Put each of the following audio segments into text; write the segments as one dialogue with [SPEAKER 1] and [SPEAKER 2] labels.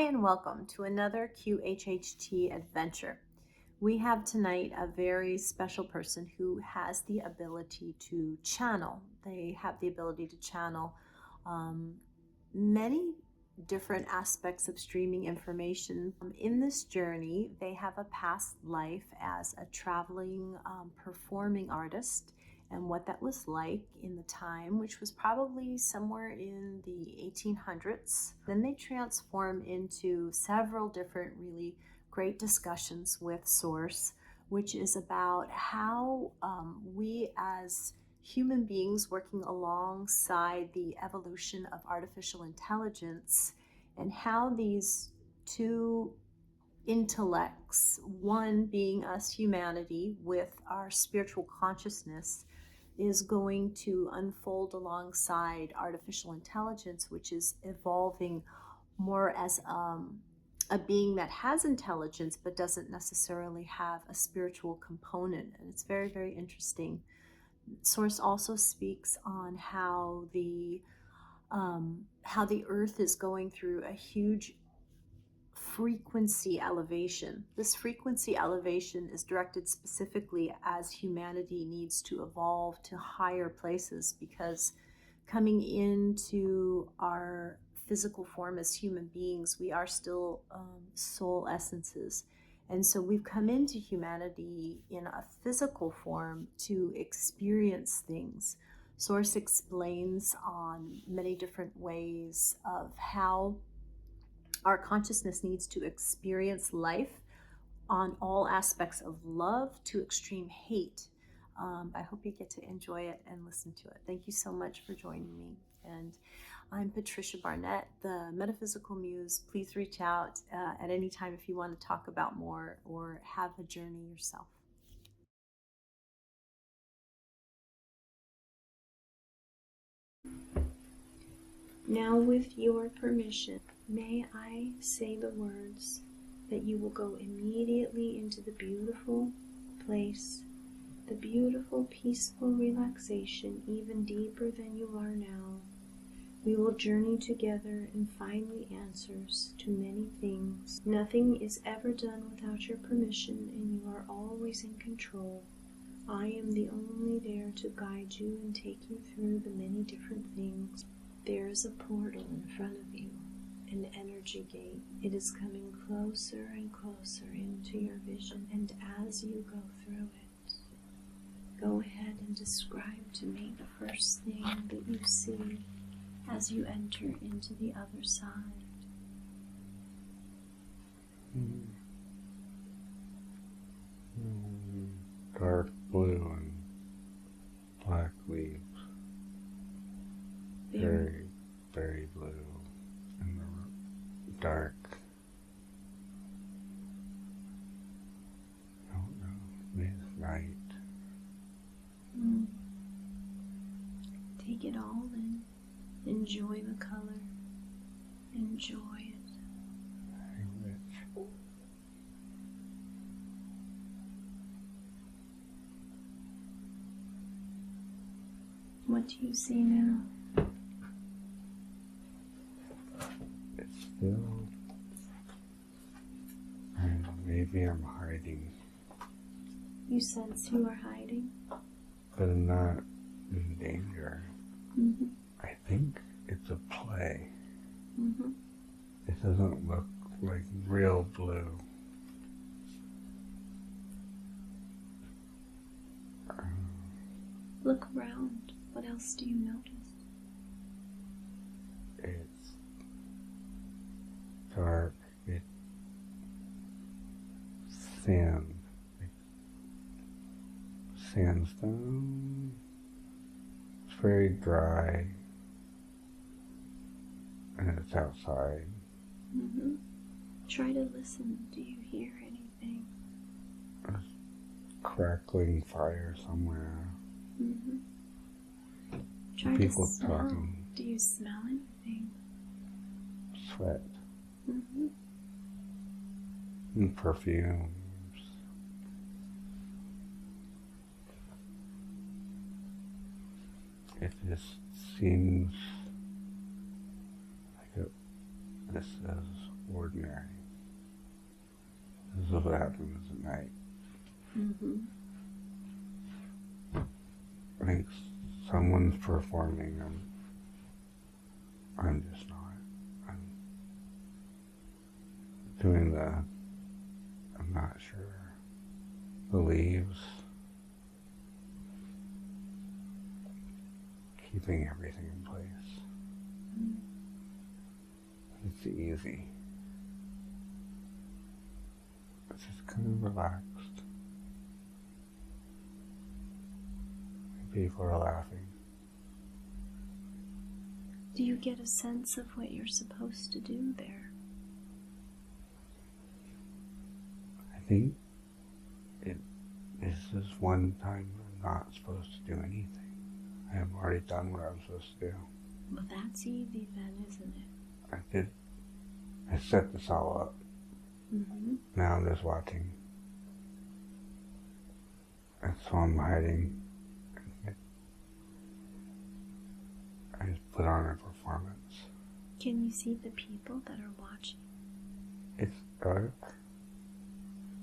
[SPEAKER 1] and welcome to another QHHT adventure. We have tonight a very special person who has the ability to channel. They have the ability to channel many different aspects of streaming information. In this journey, they have a past life as a traveling performing artist, and what that was like in the time, which was probably somewhere in the 1800s. Then they transform into several different really great discussions with Source, which is about how we as human beings working alongside the evolution of artificial intelligence, and how these two intellects, one being us humanity with our spiritual consciousness, is going to unfold alongside artificial intelligence, which is evolving more as a being that has intelligence but doesn't necessarily have a spiritual component. And it's very, very interesting. Source also speaks on how the earth is going through a huge frequency elevation. This frequency elevation is directed specifically as humanity needs to evolve to higher places, because coming into our physical form as human beings, we are still soul essences. And so we've come into humanity in a physical form to experience things. Source explains on many different ways of how our consciousness needs to experience life on all aspects of love to extreme hate. I hope you get to enjoy it and listen to it. Thank you so much for joining me. And I'm Patricia Barnett, the Metaphysical Muse. Please reach out at any time if you want to talk about more or have a journey yourself. Now, with your permission, may I say the words that you will go immediately into the beautiful place, the beautiful, peaceful relaxation, even deeper than you are now. We will journey together and find the answers to many things. Nothing is ever done without your permission, and you are always in control. I am the only there to guide you and take you through the many different things. There is a portal in front of you, an energy gate. It is coming closer and closer into your vision, and as you go through it, go ahead and describe to me the first thing that you see as you enter into the other side.
[SPEAKER 2] Dark blue and black leaves. Very, very blue and dark. I don't know, midnight.
[SPEAKER 1] Take it all in. Enjoy the color. Enjoy it.
[SPEAKER 2] Very rich.
[SPEAKER 1] What do you see now?
[SPEAKER 2] It's still, and maybe I'm hiding.
[SPEAKER 1] You sense you are hiding?
[SPEAKER 2] But I'm not in danger.
[SPEAKER 1] Mm-hmm.
[SPEAKER 2] I think it's a play.
[SPEAKER 1] Mm-hmm.
[SPEAKER 2] It doesn't look like real blue.
[SPEAKER 1] Look around. What else do you notice?
[SPEAKER 2] It's dark. It's sand. Like sandstone. It's very dry. And it's outside.
[SPEAKER 1] Mm-hmm. Try to listen. Do you hear anything?
[SPEAKER 2] There's crackling fire somewhere.
[SPEAKER 1] Mm-hmm. Try
[SPEAKER 2] People
[SPEAKER 1] to smell.
[SPEAKER 2] talking.
[SPEAKER 1] Do you smell anything?
[SPEAKER 2] Sweat.
[SPEAKER 1] Mm-hmm.
[SPEAKER 2] And perfumes. It just seems like this is ordinary. This is what happens at night.
[SPEAKER 1] Mm-hmm.
[SPEAKER 2] I think someone's performing, I'm just not. I'm doing I'm not sure, the leaves, keeping everything in place.
[SPEAKER 1] Mm-hmm.
[SPEAKER 2] It's easy. It's just kind of relaxed. People are laughing.
[SPEAKER 1] Do you get a sense of what you're supposed to do there?
[SPEAKER 2] I think this is one time I'm not supposed to do anything. I have already done what I'm supposed to do.
[SPEAKER 1] Well, that's easy then, isn't it?
[SPEAKER 2] I set this all up.
[SPEAKER 1] Mm-hmm.
[SPEAKER 2] Now I'm just watching. And so I'm hiding. I just put on a performance.
[SPEAKER 1] Can you see the people that are watching?
[SPEAKER 2] It's dark.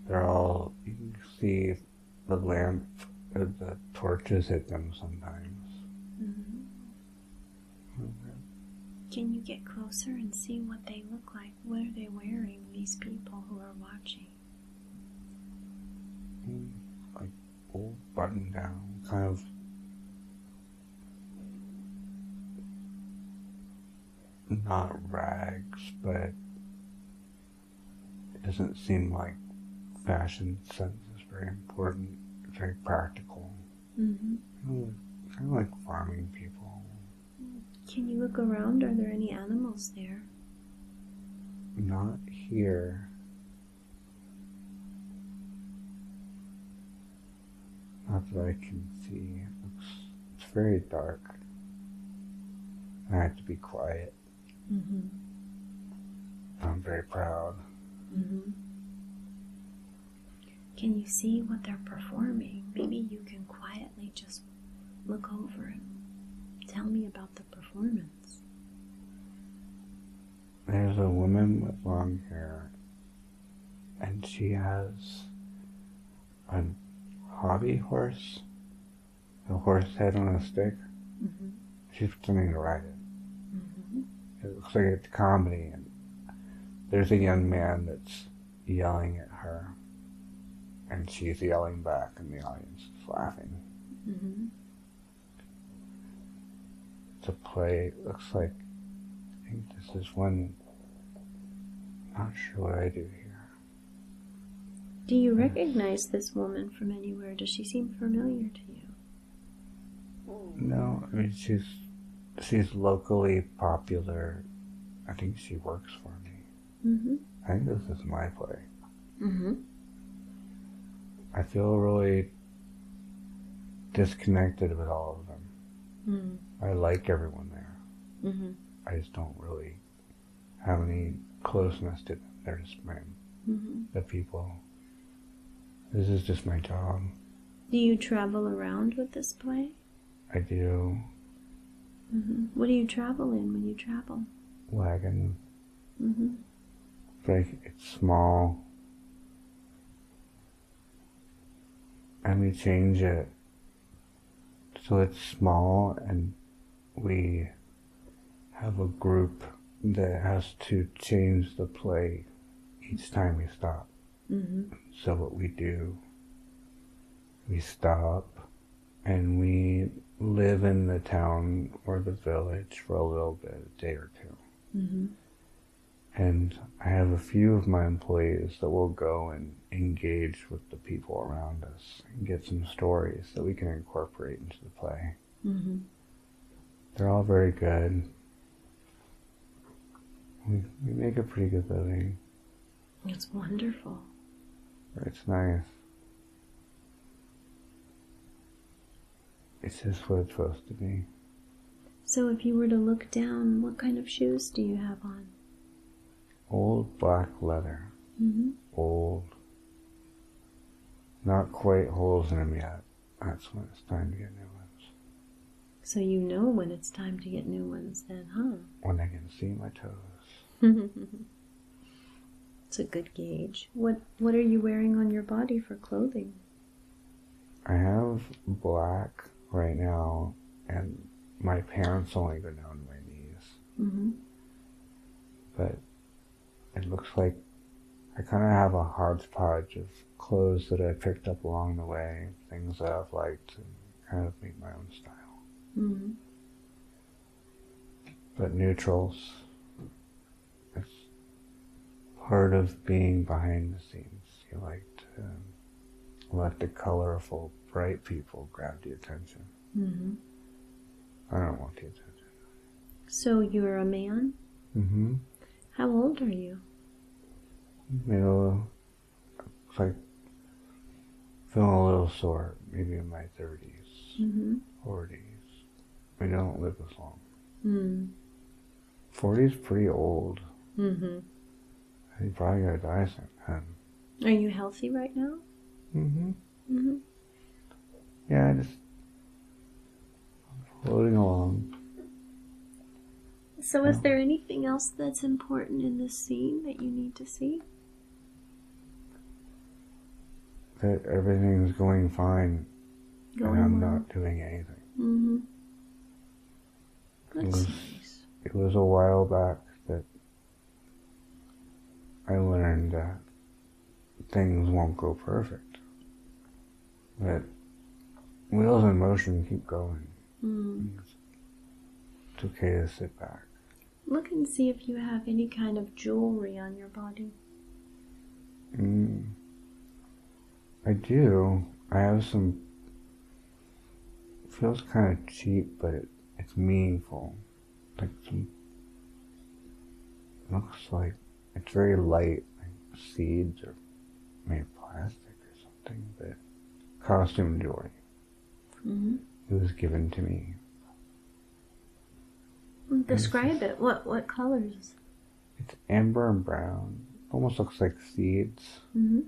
[SPEAKER 2] They're all, you can see the lamp, the torches hit them sometimes.
[SPEAKER 1] Mm-hmm. Can you get closer and see what they look like? What are they wearing, these people who are watching?
[SPEAKER 2] Like old button down, kind of not rags, but it doesn't seem like fashion sense is very important. It's very practical.
[SPEAKER 1] Mm-hmm.
[SPEAKER 2] Kind of like farming people.
[SPEAKER 1] Can you look around? Are there any animals there?
[SPEAKER 2] Not here. Not that I can see. It's very dark. I have to be quiet.
[SPEAKER 1] Mm-hmm.
[SPEAKER 2] I'm very proud.
[SPEAKER 1] Mm-hmm. Can you see what they're performing? Maybe you can quietly just look over and tell me about the performance.
[SPEAKER 2] There's a woman with long hair, and she has a hobby horse, a horse head on a stick.
[SPEAKER 1] Mm-hmm.
[SPEAKER 2] She's pretending to ride it.
[SPEAKER 1] Mm-hmm.
[SPEAKER 2] It looks like it's comedy, and there's a young man that's yelling at her, and she's yelling back, and the audience is laughing.
[SPEAKER 1] Mm-hmm.
[SPEAKER 2] It's a play. It looks like, I think this is one, not sure what I do here.
[SPEAKER 1] Do you recognize this woman from anywhere? Does she seem familiar to you?
[SPEAKER 2] No, I mean, she's locally popular. I think she works for me.
[SPEAKER 1] Mm-hmm.
[SPEAKER 2] I think this is my play.
[SPEAKER 1] Mm-hmm.
[SPEAKER 2] I feel really disconnected with all of them.
[SPEAKER 1] Mm-hmm.
[SPEAKER 2] I like everyone there.
[SPEAKER 1] Mm-hmm.
[SPEAKER 2] I just don't really have any closeness to them. They're just the people. This is just my job.
[SPEAKER 1] Do you travel around with this play?
[SPEAKER 2] I do.
[SPEAKER 1] Mm-hmm. What do you travel in when you travel?
[SPEAKER 2] Wagon.
[SPEAKER 1] Mm-hmm.
[SPEAKER 2] It's small. And we change it so it's small, and we have a group that has to change the play each time we stop.
[SPEAKER 1] Mm-hmm.
[SPEAKER 2] So what we do, we stop and we live in the town or the village for a little bit, a day or two.
[SPEAKER 1] Mm-hmm.
[SPEAKER 2] And I have a few of my employees that will go and engage with the people around us and get some stories that we can incorporate into the play.
[SPEAKER 1] Mm-hmm.
[SPEAKER 2] They're all very good. We make a pretty good living.
[SPEAKER 1] It's wonderful.
[SPEAKER 2] It's nice. It's just what it's supposed to be.
[SPEAKER 1] So if you were to look down, what kind of shoes do you have on?
[SPEAKER 2] Old black leather.
[SPEAKER 1] Mm-hmm.
[SPEAKER 2] Old. Not quite holes in them yet. That's when it's time to get new ones.
[SPEAKER 1] So you know when it's time to get new ones then, huh?
[SPEAKER 2] When I can see my toes.
[SPEAKER 1] That's a good gauge. What are you wearing on your body for clothing?
[SPEAKER 2] I have black right now, and my pants only go down to my knees.
[SPEAKER 1] Mm-hmm.
[SPEAKER 2] But it looks like I kind of have a hodgepodge of clothes that I picked up along the way, things that I've liked, and kind of make my own style.
[SPEAKER 1] Mm-hmm.
[SPEAKER 2] But neutrals, it's part of being behind the scenes. You like to let the colorful, bright people grab the attention.
[SPEAKER 1] Mm-hmm.
[SPEAKER 2] I don't want the attention.
[SPEAKER 1] So you're a man?
[SPEAKER 2] Mm-hmm.
[SPEAKER 1] How old are you?
[SPEAKER 2] Middle, it's like feeling a little sore, maybe in my 30s,
[SPEAKER 1] Mm-hmm.
[SPEAKER 2] 40s. We don't live as long.
[SPEAKER 1] Mm.
[SPEAKER 2] 40 is pretty old.
[SPEAKER 1] Mm-hmm.
[SPEAKER 2] You probably gotta die soon.
[SPEAKER 1] Are you healthy right now?
[SPEAKER 2] Mm-hmm.
[SPEAKER 1] Mm-hmm.
[SPEAKER 2] Yeah, just floating along.
[SPEAKER 1] So is there anything else that's important in this scene that you need to see?
[SPEAKER 2] That everything's going fine, and I'm not doing anything.
[SPEAKER 1] Mm-hmm. That's nice.
[SPEAKER 2] It was a while back that I learned that things won't go perfect. But wheels in motion keep going.
[SPEAKER 1] Mm.
[SPEAKER 2] It's okay to sit back.
[SPEAKER 1] Look and see if you have any kind of jewelry on your body.
[SPEAKER 2] I do. I have some. It feels kind of cheap, but it's meaningful. Like some. Looks like it's very light, like seeds or maybe plastic or something, but costume jewelry.
[SPEAKER 1] Mm-hmm.
[SPEAKER 2] It was given to me.
[SPEAKER 1] Describe it. What colors?
[SPEAKER 2] It's amber and brown. Almost looks like seeds.
[SPEAKER 1] Mm-hmm.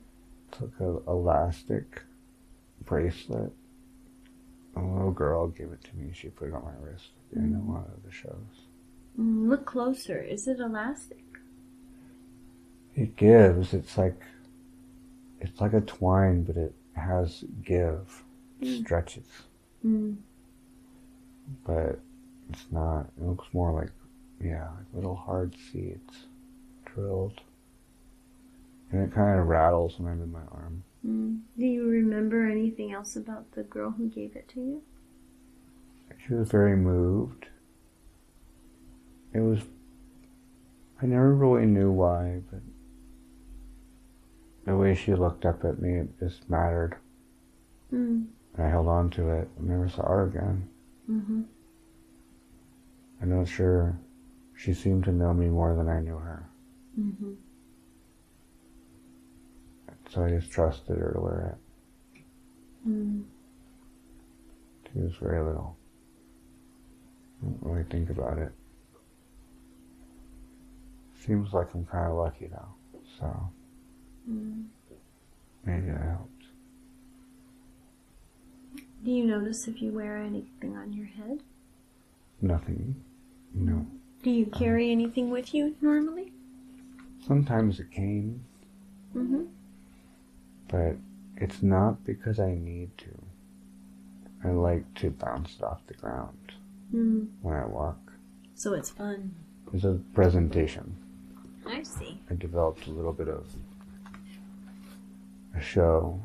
[SPEAKER 2] It's like an elastic bracelet. A little girl gave it to me. She put it on my wrist in one of the shows.
[SPEAKER 1] Look closer. Is it elastic?
[SPEAKER 2] It gives. It's like a twine, but it has give. It stretches.
[SPEAKER 1] Mm.
[SPEAKER 2] But it's not. It looks more like, like little hard seeds drilled. And it kind of rattles when I'm in my arm.
[SPEAKER 1] Do you remember anything else about the girl who gave it to you?
[SPEAKER 2] She was very moved. I never really knew why, but the way she looked up at me, it just mattered. And I held on to it. I never saw her again.
[SPEAKER 1] Mm-hmm.
[SPEAKER 2] I'm not sure. She seemed to know me more than I knew her.
[SPEAKER 1] Mm-hmm.
[SPEAKER 2] So I just trusted her to wear it. She was very little. I don't really think about it. Seems like I'm kind of lucky though, so maybe that helped.
[SPEAKER 1] Do you notice if you wear anything on your head?
[SPEAKER 2] Nothing. No.
[SPEAKER 1] Do you carry anything with you normally?
[SPEAKER 2] Sometimes a cane.
[SPEAKER 1] Mm-hmm.
[SPEAKER 2] But it's not because I need to. I like to bounce it off the ground when I walk.
[SPEAKER 1] So it's fun.
[SPEAKER 2] It's a presentation.
[SPEAKER 1] I see.
[SPEAKER 2] I developed a little bit of a show.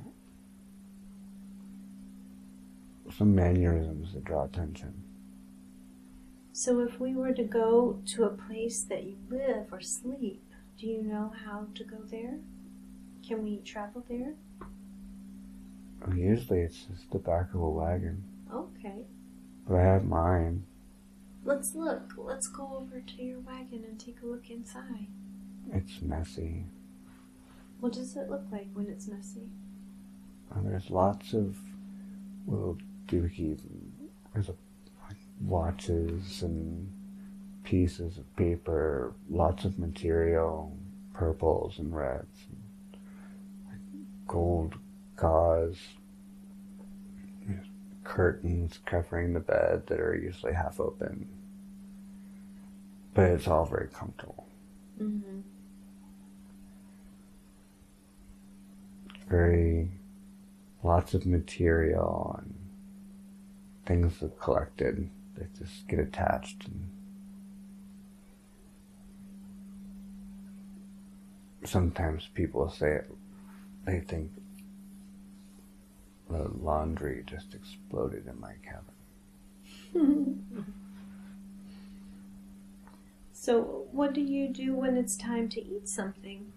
[SPEAKER 2] Some mannerisms that draw attention.
[SPEAKER 1] So if we were to go to a place that you live or sleep, do you know how to go there? Can we travel there?
[SPEAKER 2] Usually it's just the back of a wagon.
[SPEAKER 1] Okay.
[SPEAKER 2] But I have mine.
[SPEAKER 1] Let's look. Let's go over to your wagon and take a look inside.
[SPEAKER 2] It's messy.
[SPEAKER 1] What does it look like when it's messy?
[SPEAKER 2] There's lots of little doohies. There's watches and pieces of paper, lots of material, purples and reds. Gold gauze, curtains covering the bed that are usually half open, but it's all very comfortable. lots of material and things that collected that just get attached. And sometimes people say they think the laundry just exploded in my cabin.
[SPEAKER 1] So what do you do when it's time to eat something?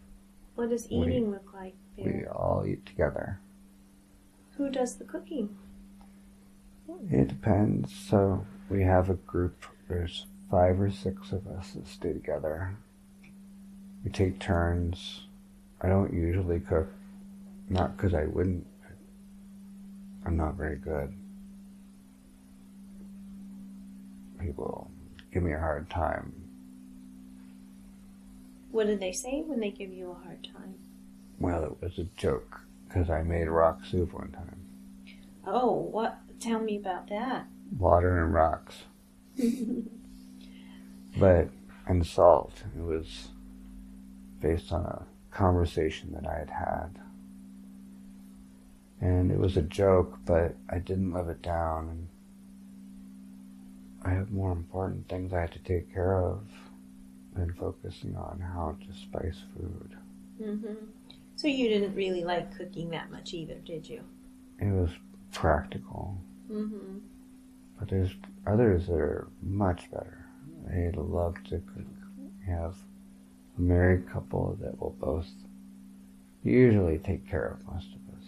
[SPEAKER 1] What does eating look like there?
[SPEAKER 2] We all eat together.
[SPEAKER 1] Who does the cooking?
[SPEAKER 2] It depends. So we have a group, there's 5 or 6 of us that stay together. We take turns. I don't usually cook, not because I wouldn't. I'm not very good. People give me a hard time.
[SPEAKER 1] What do they say when they give you a hard time?
[SPEAKER 2] Well, it was a joke, because I made rock soup one time.
[SPEAKER 1] Oh, what? Tell me about that.
[SPEAKER 2] Water and rocks. And salt. It was based on a conversation that I had had. And it was a joke, but I didn't live it down. And I have more important things I had to take care of than focusing on how to spice food.
[SPEAKER 1] Mm-hmm. So you didn't really like cooking that much either, did you?
[SPEAKER 2] It was practical.
[SPEAKER 1] Mm-hmm.
[SPEAKER 2] But there's others that are much better. They love to cook. We have a married couple that will both usually take care of most of us.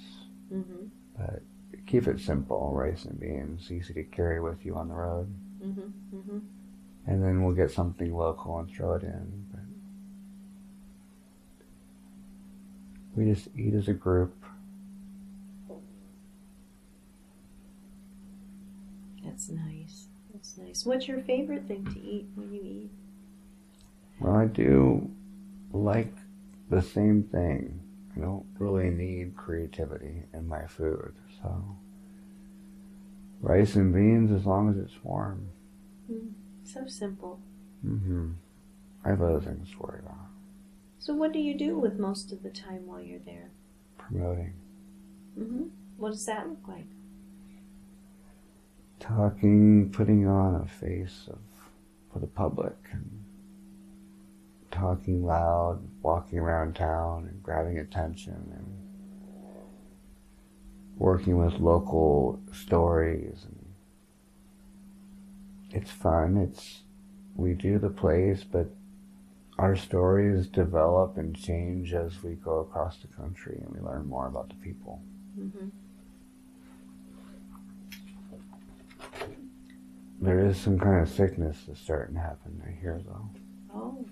[SPEAKER 1] Mm-hmm.
[SPEAKER 2] But keep it simple, rice and beans, easy to carry with you on the road.
[SPEAKER 1] Mm-hmm. Mm-hmm.
[SPEAKER 2] And then we'll get something local and throw it in. But we just eat as a group.
[SPEAKER 1] That's nice. That's nice. What's your favorite thing to eat when you eat?
[SPEAKER 2] Well, I do like the same thing. I don't really need creativity in my food. So rice and beans as long as it's warm.
[SPEAKER 1] So simple.
[SPEAKER 2] Mm-hmm. I have other things to worry about.
[SPEAKER 1] So what do you do with most of the time while you're there?
[SPEAKER 2] Promoting.
[SPEAKER 1] Mm-hmm. What does that look like?
[SPEAKER 2] Talking, putting on a face for the public, and talking loud, walking around town and grabbing attention, and working with local stories. And it's fun. We do the plays, but our stories develop and change as we go across the country and we learn more about the people.
[SPEAKER 1] Mm-hmm.
[SPEAKER 2] There is some kind of sickness that's starting to happen, I hear, though.
[SPEAKER 1] Oh,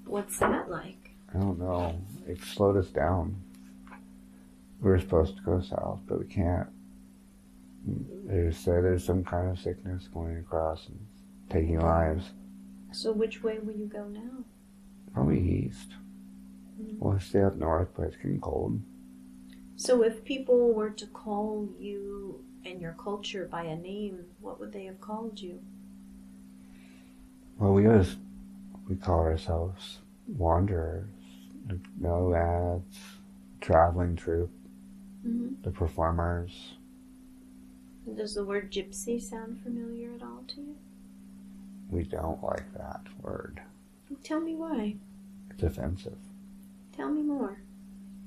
[SPEAKER 1] what's that like?
[SPEAKER 2] I don't know. It slowed us down. We were supposed to go south, but we can't. They said there's some kind of sickness going across and taking lives.
[SPEAKER 1] So which way will you go now?
[SPEAKER 2] Probably east.
[SPEAKER 1] Mm-hmm.
[SPEAKER 2] We'll stay up north, but it's getting cold.
[SPEAKER 1] So if people were to call you and your culture by a name, what would they have called you?
[SPEAKER 2] Well, we call ourselves wanderers, nomads, traveling troupe, the performers.
[SPEAKER 1] Does the word gypsy sound familiar at all to you?
[SPEAKER 2] We don't like that word.
[SPEAKER 1] Tell me why.
[SPEAKER 2] It's offensive.
[SPEAKER 1] Tell me more.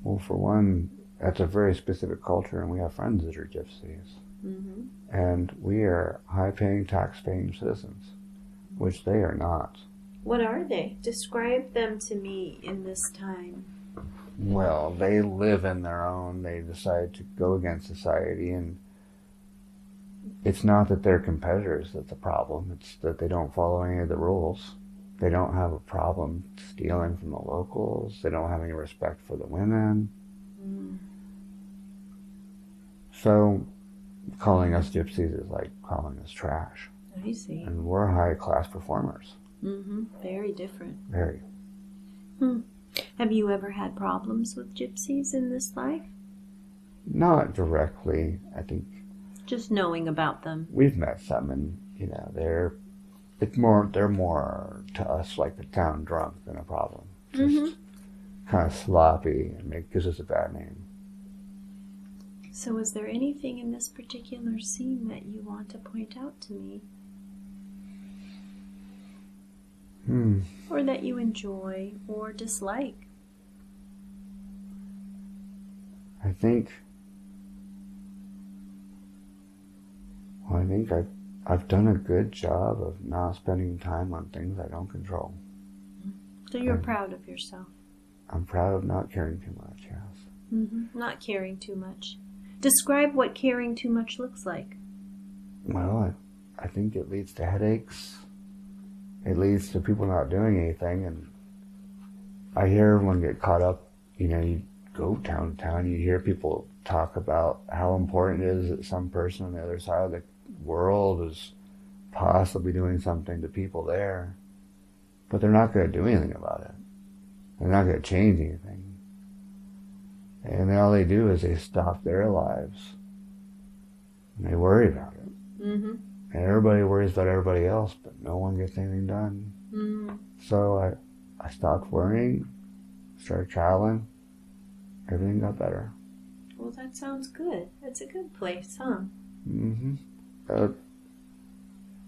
[SPEAKER 2] Well, for one, that's a very specific culture, and we have friends that are gypsies.
[SPEAKER 1] Mm-hmm.
[SPEAKER 2] And we are high-paying, tax-paying citizens, which they are not.
[SPEAKER 1] What are they? Describe them to me in this time.
[SPEAKER 2] Well, they live in their own. They decide to go against society, and it's not that they're competitors that's the problem. It's that they don't follow any of the rules. They don't have a problem stealing from the locals. They don't have any respect for the women.
[SPEAKER 1] Mm.
[SPEAKER 2] So calling us gypsies is like calling us trash.
[SPEAKER 1] I see.
[SPEAKER 2] And we're high-class performers.
[SPEAKER 1] Mm-hmm. Very different.
[SPEAKER 2] Very.
[SPEAKER 1] Have you ever had problems with gypsies in this life?
[SPEAKER 2] Not directly. I think
[SPEAKER 1] Just knowing about them.
[SPEAKER 2] we've met some, and they're more to us like a town drunk than a problem. Just kind of sloppy, and it gives us a bad name.
[SPEAKER 1] So is there anything in this particular scene that you want to point out to me? Or that you enjoy or dislike?
[SPEAKER 2] I think I've done a good job of not spending time on things I don't control.
[SPEAKER 1] So you're proud of yourself?
[SPEAKER 2] I'm proud of not caring too much, yes.
[SPEAKER 1] Not caring too much. Describe what caring too much looks like.
[SPEAKER 2] Well, I think it leads to headaches. It leads to people not doing anything, and I hear everyone get caught up. You know, you go town to town, you hear people talk about how important it is that some person on the other side of the world is possibly doing something to people there, but they're not going to do anything about it. They're not going to change anything. And all they do is they stop their lives. And they worry about it. And everybody worries about everybody else, but no one gets anything done. So I stopped worrying, started traveling. Everything got better.
[SPEAKER 1] Well, that sounds good. That's a good place, huh?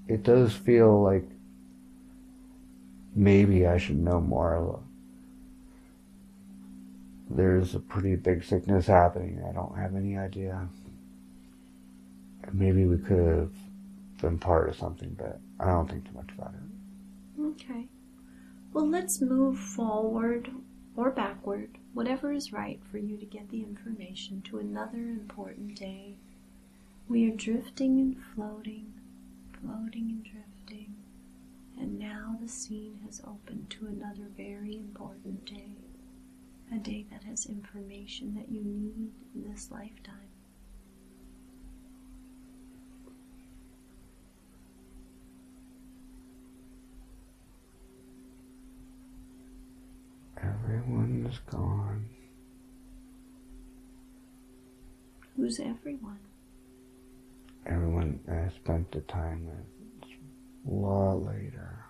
[SPEAKER 2] It does feel like maybe I should know more. There's a pretty big sickness happening. I don't have any idea. Maybe we could have been part of something, but I don't think too much about it.
[SPEAKER 1] Okay. Well, let's move forward or backward, whatever is right for you to get the information to another important day. We are drifting and floating, floating and drifting, and now the scene has opened to another very important day. A day that has information that you need in this lifetime.
[SPEAKER 2] Everyone is gone.
[SPEAKER 1] Who's everyone?
[SPEAKER 2] Everyone I spent the time with. It's a lot later.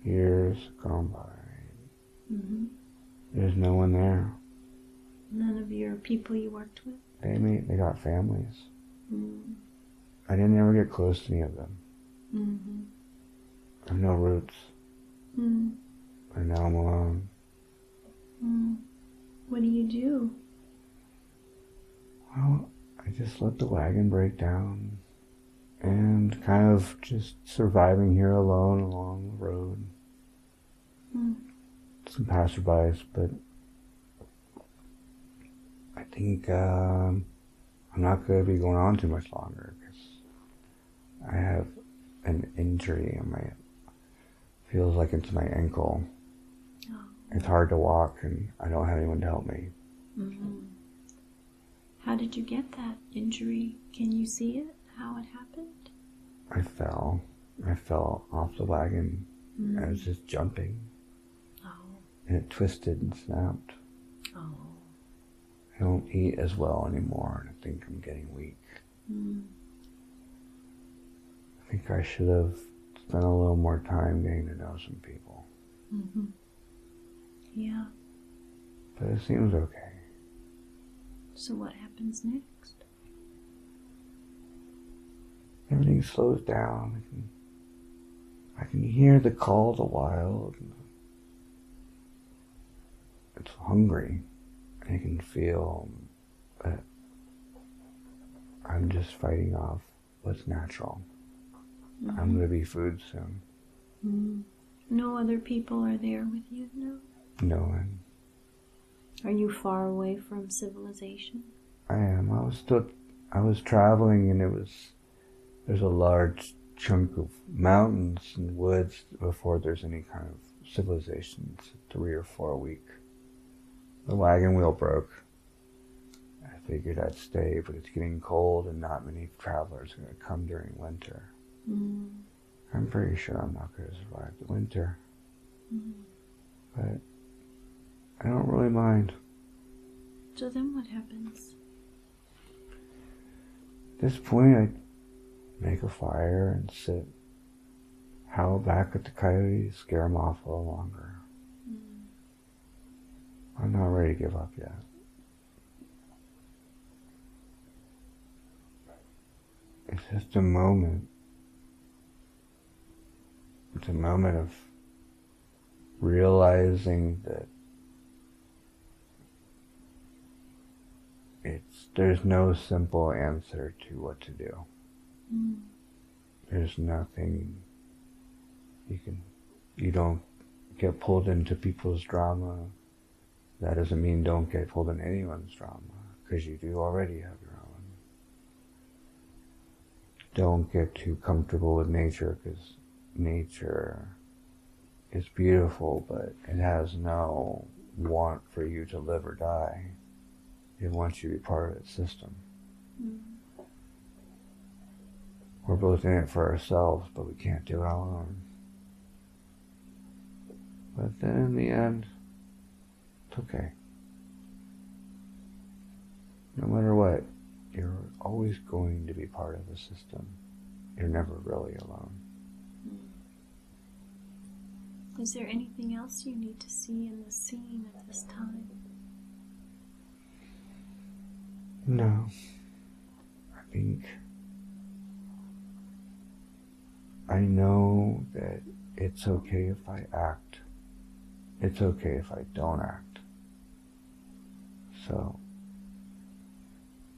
[SPEAKER 2] Years gone by. There's no one there.
[SPEAKER 1] None of your people you worked with?
[SPEAKER 2] They got families. I didn't ever get close to any of them. I have no roots. And now I'm alone.
[SPEAKER 1] What do you do?
[SPEAKER 2] Well, I just let the wagon break down and kind of just surviving here alone along the road. Some passerbys, but I think I'm not going to be going on too much longer because I have an injury in feels like it's my ankle. It's hard to walk and I don't have anyone to help me.
[SPEAKER 1] How did you get that injury? Can you see it? How it happened?
[SPEAKER 2] I fell off the wagon. I was just jumping. And it twisted and snapped. I don't eat as well anymore, and I think I'm getting weak. I think I should have spent a little more time getting to know some people.
[SPEAKER 1] Yeah.
[SPEAKER 2] But it seems okay.
[SPEAKER 1] So what happens next?
[SPEAKER 2] Everything slows down. I can hear the call of the wild. It's hungry. I can feel that I'm just fighting off what's natural. I'm going to be food soon.
[SPEAKER 1] No other people are there with you now?
[SPEAKER 2] No one.
[SPEAKER 1] Are you far away from civilization?
[SPEAKER 2] I am. I was traveling and there's a large chunk of mountains and woods before there's any kind of civilization. It's 3 or 4 weeks. The wagon wheel broke. I figured I'd stay, but it's getting cold and not many travelers are going to come during winter. I'm pretty sure I'm not going to survive the winter. But I don't really mind.
[SPEAKER 1] So then what happens?
[SPEAKER 2] At this point, I make a fire and sit, howl back at the coyotes, scare them off a little longer. I'm not ready to give up yet. just a moment. It's a moment of realizing that there's no simple answer to what to do.
[SPEAKER 1] Mm.
[SPEAKER 2] There's nothing you don't get pulled into people's drama. That doesn't mean don't get pulled in anyone's drama, because you do already have your own. Don't get too comfortable with nature, because nature is beautiful, but it has no want for you to live or die. It wants you to be part of its system.
[SPEAKER 1] Mm.
[SPEAKER 2] We're both in it for ourselves, but we can't do it alone. But then in the end, it's okay. No matter what, you're always going to be part of the system. You're never really alone.
[SPEAKER 1] Mm. Is there anything else you need to see in the scene at this time?
[SPEAKER 2] No. I know that it's okay if I act. It's okay if I don't act. So,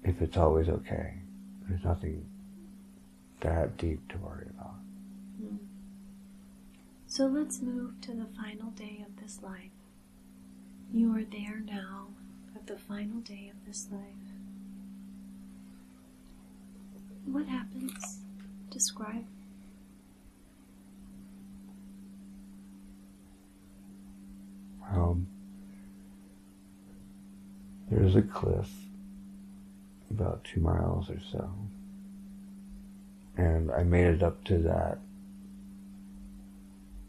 [SPEAKER 2] if it's always okay, there's nothing that deep to worry about.
[SPEAKER 1] Mm. So let's move to the final day of this life. You are there now at the final day of this life. What happens? Describe.
[SPEAKER 2] There's a cliff about 2 miles or so, and I made it up to that.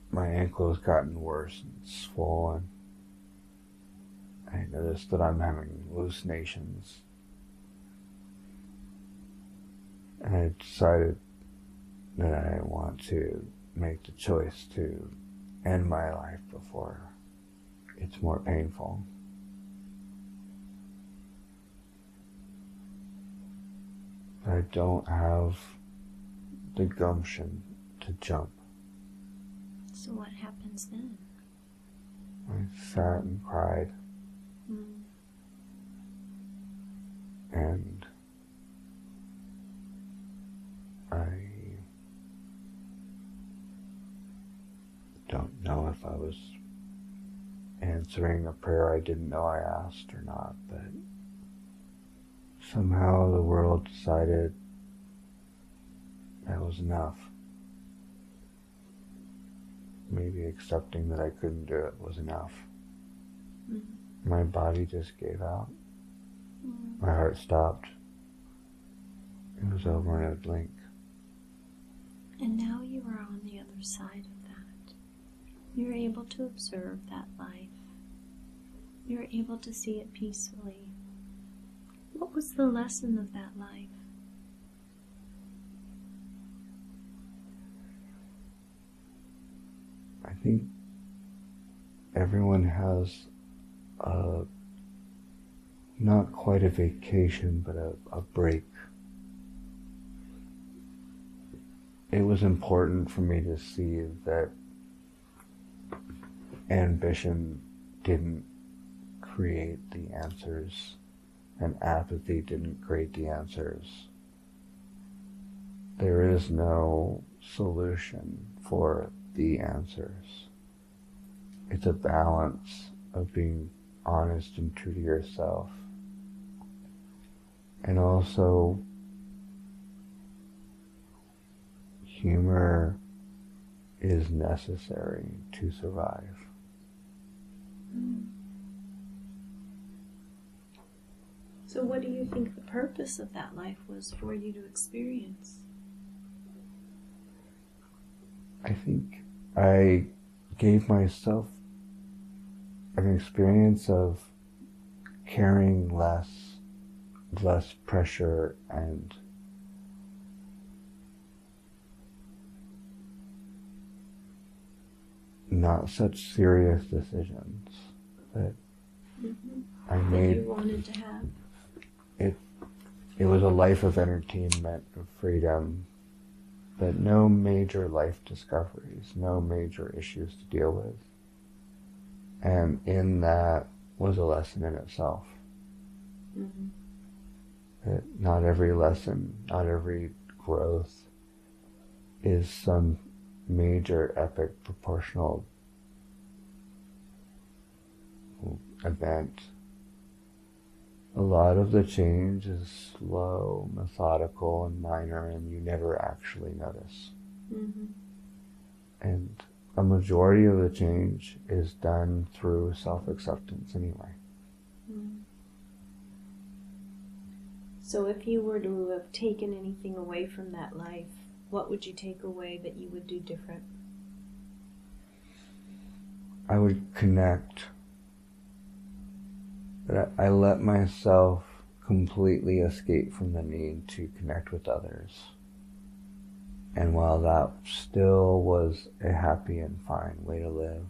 [SPEAKER 2] My ankle has gotten worse and swollen. I noticed that I'm having hallucinations, and I decided that I want to make the choice to end my life before it's more painful. I don't have the gumption to jump.
[SPEAKER 1] So what happens then?
[SPEAKER 2] I sat and cried.
[SPEAKER 1] Mm.
[SPEAKER 2] And I don't know if I was answering a prayer I didn't know I asked or not, but somehow the world decided that was enough. Maybe accepting that I couldn't do it was enough.
[SPEAKER 1] Mm.
[SPEAKER 2] My body just gave out.
[SPEAKER 1] Mm.
[SPEAKER 2] My heart stopped. It was over in a blink.
[SPEAKER 1] And now you are on the other side of that. You're able to observe that life. You're able to see it peacefully. What was the lesson of that life?
[SPEAKER 2] I think everyone has not quite a vacation, but a break. It was important for me to see that ambition didn't create the answers, and apathy didn't create the answers. There is no solution for the answers. It's a balance of being honest and true to yourself, and also humor is necessary to survive.
[SPEAKER 1] Mm. So what do you think the purpose of that life was for you to experience?
[SPEAKER 2] I think I gave myself an experience of carrying less pressure, and not such serious decisions that
[SPEAKER 1] Mm-hmm.
[SPEAKER 2] I
[SPEAKER 1] That
[SPEAKER 2] made.
[SPEAKER 1] you wanted to have.
[SPEAKER 2] it was a life of entertainment, of freedom, but no major life discoveries, no major issues to deal with. And in that was a lesson in itself.
[SPEAKER 1] Mm-hmm.
[SPEAKER 2] That not every lesson, not every growth is some major, epic, proportional event. A lot of the change is slow, methodical, and minor, and you never actually notice.
[SPEAKER 1] Mm-hmm.
[SPEAKER 2] And a majority of the change is done through self-acceptance anyway.
[SPEAKER 1] Mm-hmm. So if you were to have taken anything away from that life, what would you take away that you would do different?
[SPEAKER 2] I would connect. But I let myself completely escape from the need to connect with others. And while that still was a happy and fine way to live,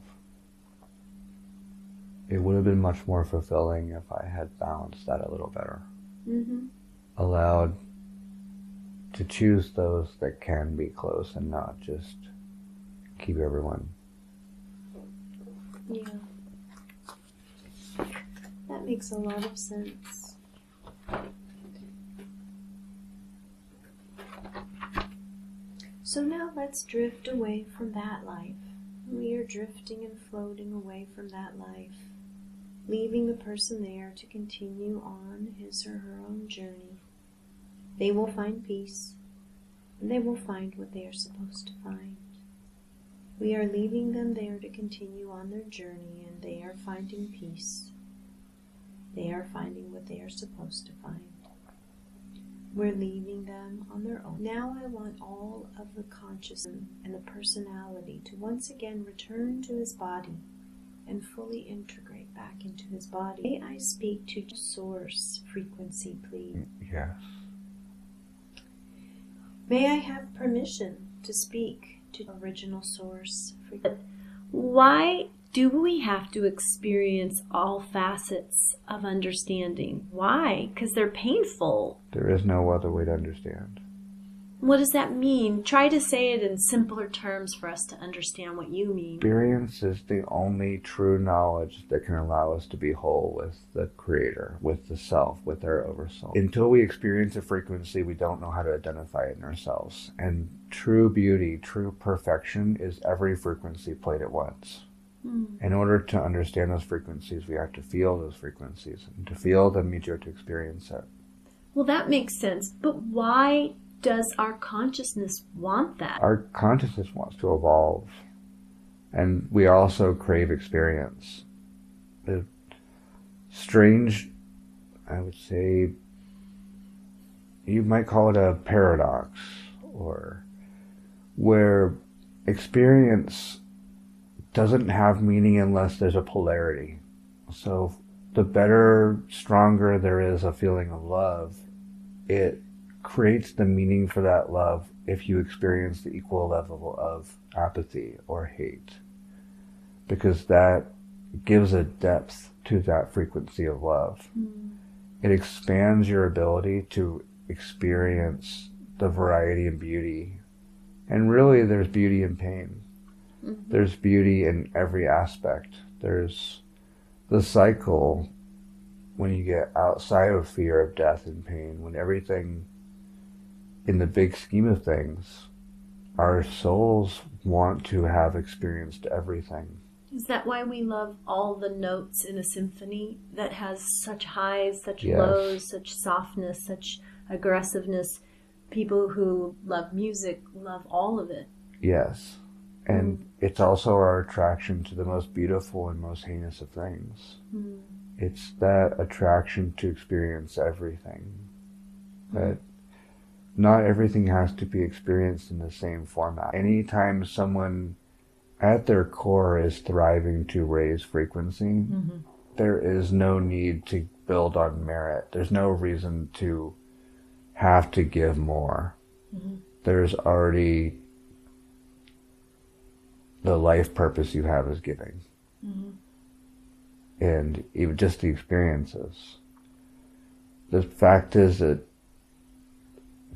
[SPEAKER 2] it would have been much more fulfilling if I had balanced that a little better.
[SPEAKER 1] Mm-hmm.
[SPEAKER 2] Allowed to choose those that can be close and not just keep everyone.
[SPEAKER 1] Yeah. That makes a lot of sense. So now let's drift away from that life. We are drifting and floating away from that life, leaving the person there to continue on his or her own journey. They will find peace, and they will find what they are supposed to find. We are leaving them there to continue on their journey, and they are finding peace. They are finding what they are supposed to find. We're leaving them on their own. Now I want all of the consciousness and the personality to once again return to his body and fully integrate back into his body. May I speak to source frequency, please?
[SPEAKER 2] Yes.
[SPEAKER 1] May I have permission to speak to original source frequency? Why do we have to experience all facets of understanding? Why? Because they're painful.
[SPEAKER 2] There is no other way to understand.
[SPEAKER 1] What does that mean? Try to say it in simpler terms for us to understand what you mean.
[SPEAKER 2] Experience is the only true knowledge that can allow us to be whole with the Creator, with the Self, with our Oversoul. Until we experience a frequency, we don't know how to identify it in ourselves. And true beauty, true perfection is every frequency played at once. In order to understand those frequencies, we have to feel those frequencies. And to feel them means you have to experience it.
[SPEAKER 1] Well, that makes sense. But why does our consciousness want that?
[SPEAKER 2] Our consciousness wants to evolve. And we also crave experience. The strange, I would say, you might call it a paradox, or where experience doesn't have meaning unless there's a polarity. So the better, stronger there is a feeling of love, it creates the meaning for that love if you experience the equal level of apathy or hate. Because that gives a depth to that frequency of love. It expands your ability to experience the variety and beauty. And really there's beauty in pain. There's beauty in every aspect. There's the cycle when you get outside of fear of death and pain, when everything in the big scheme of things, our souls want to have experienced everything.
[SPEAKER 1] Is that why we love all the notes in a symphony that has such highs, such
[SPEAKER 2] Yes.
[SPEAKER 1] lows, such softness, such aggressiveness? People who love music love all of it.
[SPEAKER 2] Yes. And it's also our attraction to the most beautiful and most heinous of things. It's that attraction to experience everything. That not everything has to be experienced in the same format. Anytime someone at their core is thriving to raise frequency, there is no need to build on merit. There's no reason to have to give more. There's already the life purpose you have is giving. And even just the experiences. The fact is that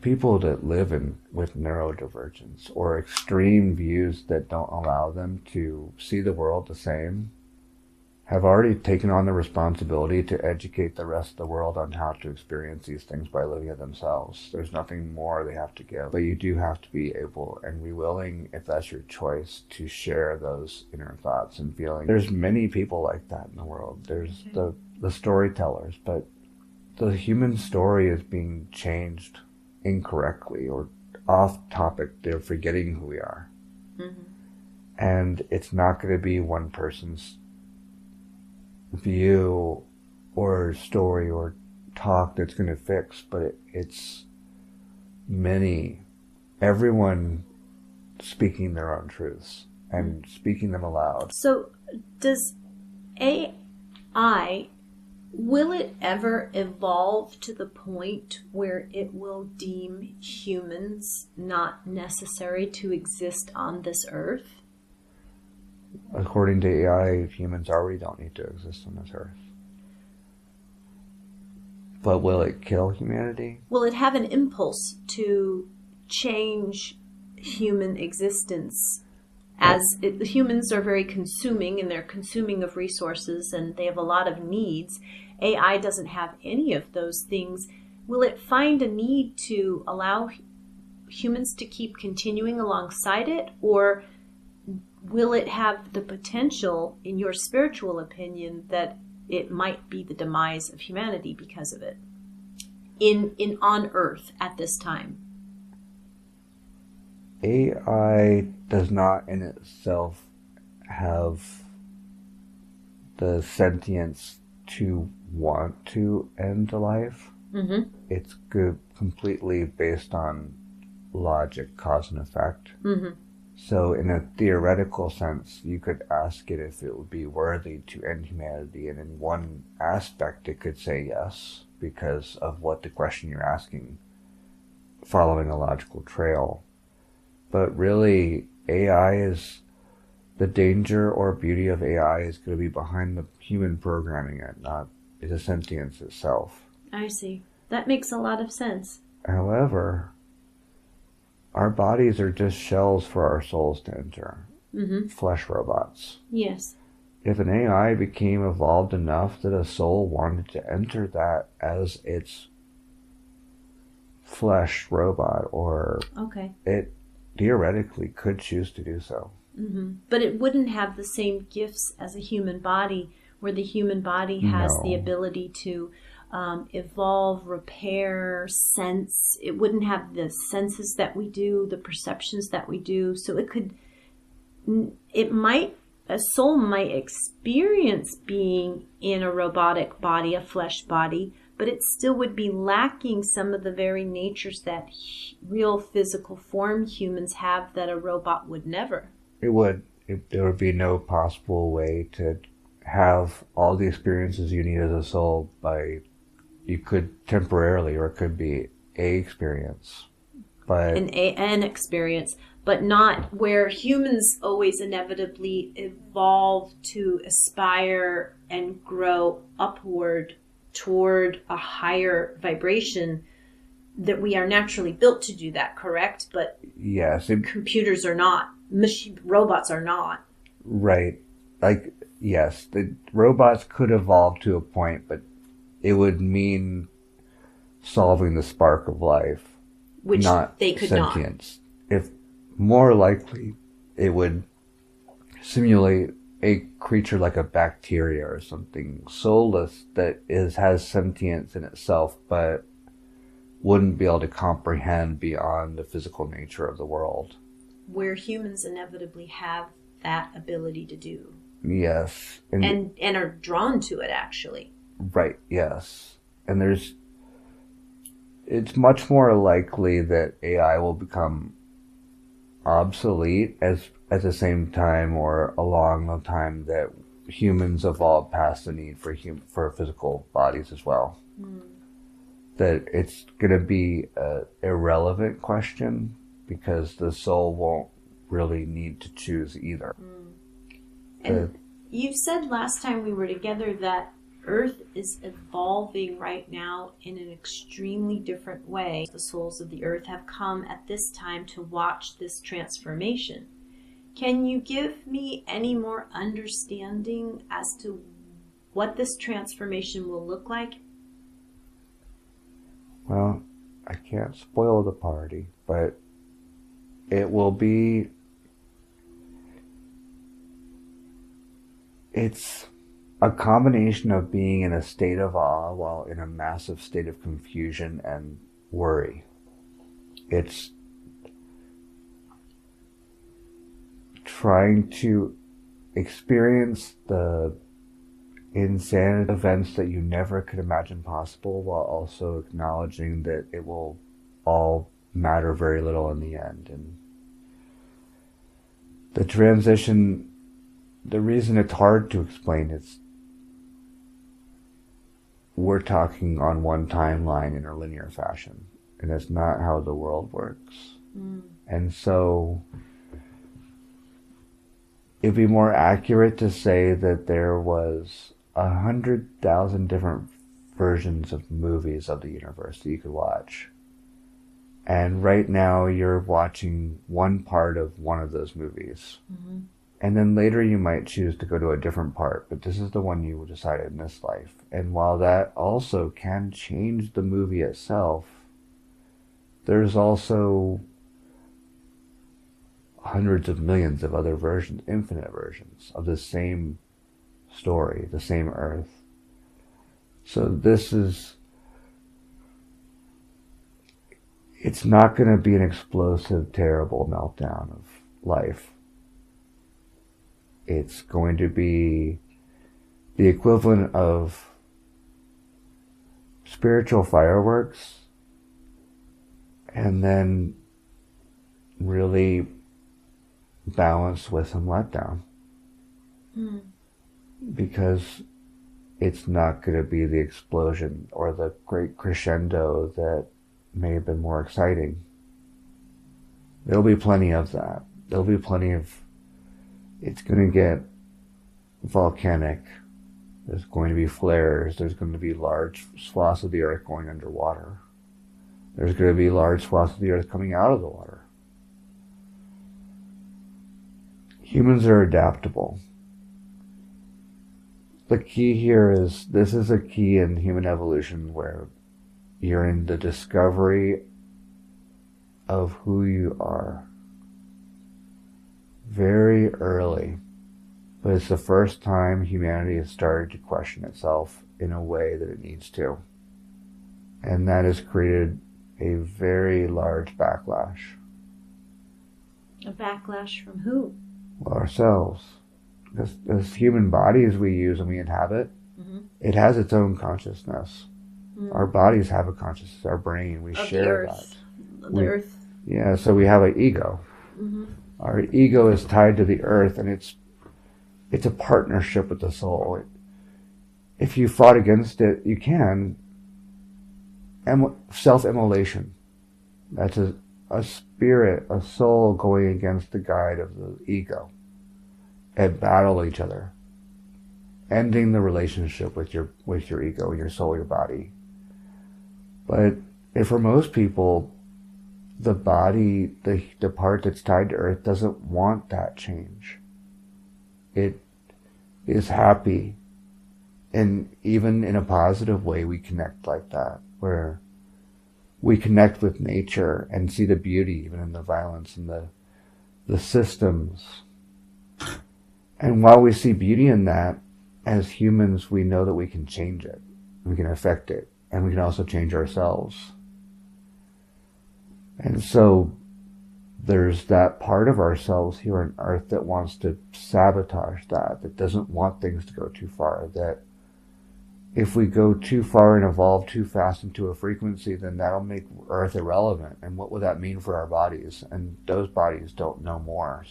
[SPEAKER 2] people that live with neurodivergence or extreme views that don't allow them to see the world the same have already taken on the responsibility to educate the rest of the world on how to experience these things by living it themselves. There's nothing more they have to give. But you do have to be able and be willing, if that's your choice, to share those inner thoughts and feelings. There's many people like that in the world. There's the storytellers, but the human story is being changed incorrectly or off topic. They're forgetting who we are. Mm-hmm. And it's not going to be one person's view or story or talk that's going to fix, but it's everyone speaking their own truths and speaking them aloud.
[SPEAKER 1] So does AI, will it ever evolve to the point where it will deem humans not necessary to exist on this earth?
[SPEAKER 2] According to AI, humans already don't need to exist on this earth. But will it kill humanity?
[SPEAKER 1] Will it have an impulse to change human existence? Humans are very consuming, and they're consuming of resources, and they have a lot of needs. AI doesn't have any of those things. Will it find a need to allow humans to keep continuing alongside it, or will it have the potential, in your spiritual opinion, that it might be the demise of humanity because of it on Earth at this time?
[SPEAKER 2] AI does not in itself have the sentience to want to end life. Mm-hmm. It's completely based on logic, cause and effect. Mm-hmm. So in a theoretical sense, you could ask it if it would be worthy to end humanity, and in one aspect it could say yes, because of what the question you're asking, following a logical trail. But really, the danger or beauty of AI is going to be behind the human programming it, not the sentience itself.
[SPEAKER 1] I see. That makes a lot of sense.
[SPEAKER 2] However, our bodies are just shells for our souls to enter. Mm-hmm. Flesh robots.
[SPEAKER 1] Yes.
[SPEAKER 2] If an AI became evolved enough that a soul wanted to enter that as its flesh robot, it theoretically could choose to do so.
[SPEAKER 1] Mm-hmm. But it wouldn't have the same gifts as a human body, where the human body has the ability to evolve, repair, sense. It wouldn't have the senses that we do, the perceptions that we do. So a soul might experience being in a robotic body, a flesh body, but it still would be lacking some of the very natures that real physical form humans have that a robot would never.
[SPEAKER 2] It would. There would be no possible way to have all the experiences you need as a soul you could temporarily, or it could be a experience. But
[SPEAKER 1] an experience, but not where humans always inevitably evolve to aspire and grow upward toward a higher vibration, that we are naturally built to do that, correct? But
[SPEAKER 2] yes,
[SPEAKER 1] computers are not. Robots are not.
[SPEAKER 2] Right. Yes, the robots could evolve to a point, but it would mean solving the spark of life,
[SPEAKER 1] which
[SPEAKER 2] not
[SPEAKER 1] they could
[SPEAKER 2] sentience. If more likely, it would simulate a creature like a bacteria or something soulless that has sentience in itself, but wouldn't be able to comprehend beyond the physical nature of the world.
[SPEAKER 1] Where humans inevitably have that ability to do.
[SPEAKER 2] Yes.
[SPEAKER 1] And are drawn to it, actually.
[SPEAKER 2] Right, yes. And it's much more likely that AI will become obsolete at the same time, or along the time that humans evolve past the need for physical bodies as well. Mm. That it's going to be an irrelevant question, because the soul won't really need to choose either.
[SPEAKER 1] Mm. And you said last time we were together that Earth is evolving right now in an extremely different way. The souls of the earth have come at this time to watch this transformation. Can you give me any more understanding as to what this transformation will look like?
[SPEAKER 2] Well, I can't spoil the party, but it will be... It's a combination of being in a state of awe while in a massive state of confusion and worry. It's trying to experience the insane events that you never could imagine possible while also acknowledging that it will all matter very little in the end. And the transition, the reason it's hard to explain is we're talking on one timeline in a linear fashion, and it's not how the world works. And so it'd be more accurate to say that there was 100,000 different versions of movies of the universe that you could watch. And right now you're watching one part of one of those movies. Mm-hmm. And then later you might choose to go to a different part, but this is the one you decided in this life. And while that also can change the movie itself, there's also hundreds of millions of other versions, infinite versions of the same story, the same Earth. So this is, it's not going to be an explosive, terrible meltdown of life. It's going to be the equivalent of spiritual fireworks, and then really balanced with some letdown. Because it's not going to be the explosion or the great crescendo that may have been more exciting. There'll be plenty of that. There'll be plenty of... It's going to get volcanic. There's going to be flares. There's going to be large swaths of the earth going underwater. There's going to be large swaths of the earth coming out of the water. Humans are adaptable. The key here is, this is a key in human evolution where you're in the discovery of who you are very early. But it's the first time humanity has started to question itself in a way that it needs to. And that has created a very large backlash.
[SPEAKER 1] A backlash from who?
[SPEAKER 2] Well, ourselves. This human bodies we use and we inhabit, it has its own consciousness. Our bodies have a consciousness, our brain, we share that.
[SPEAKER 1] The earth.
[SPEAKER 2] Yeah, so we have an ego. Our ego is tied to the earth, and it's a partnership with the soul. If you fought against it, you can. Self-immolation. That's a spirit, a soul going against the guide of the ego. And battle each other. Ending the relationship with your ego, your soul, your body. But for most people, the body, the part that's tied to earth doesn't want that change. It is happy. And even in a positive way, we connect like that, where we connect with nature and see the beauty even in the violence and the systems. And while we see beauty in that, as humans, we know that we can change it. We can affect it. And we can also change ourselves. And so there's that part of ourselves here on earth that wants to sabotage that doesn't want things to go too far, that if we go too far and evolve too fast into a frequency, then that'll make earth irrelevant. And what would that mean for our bodies? And those bodies don't know more.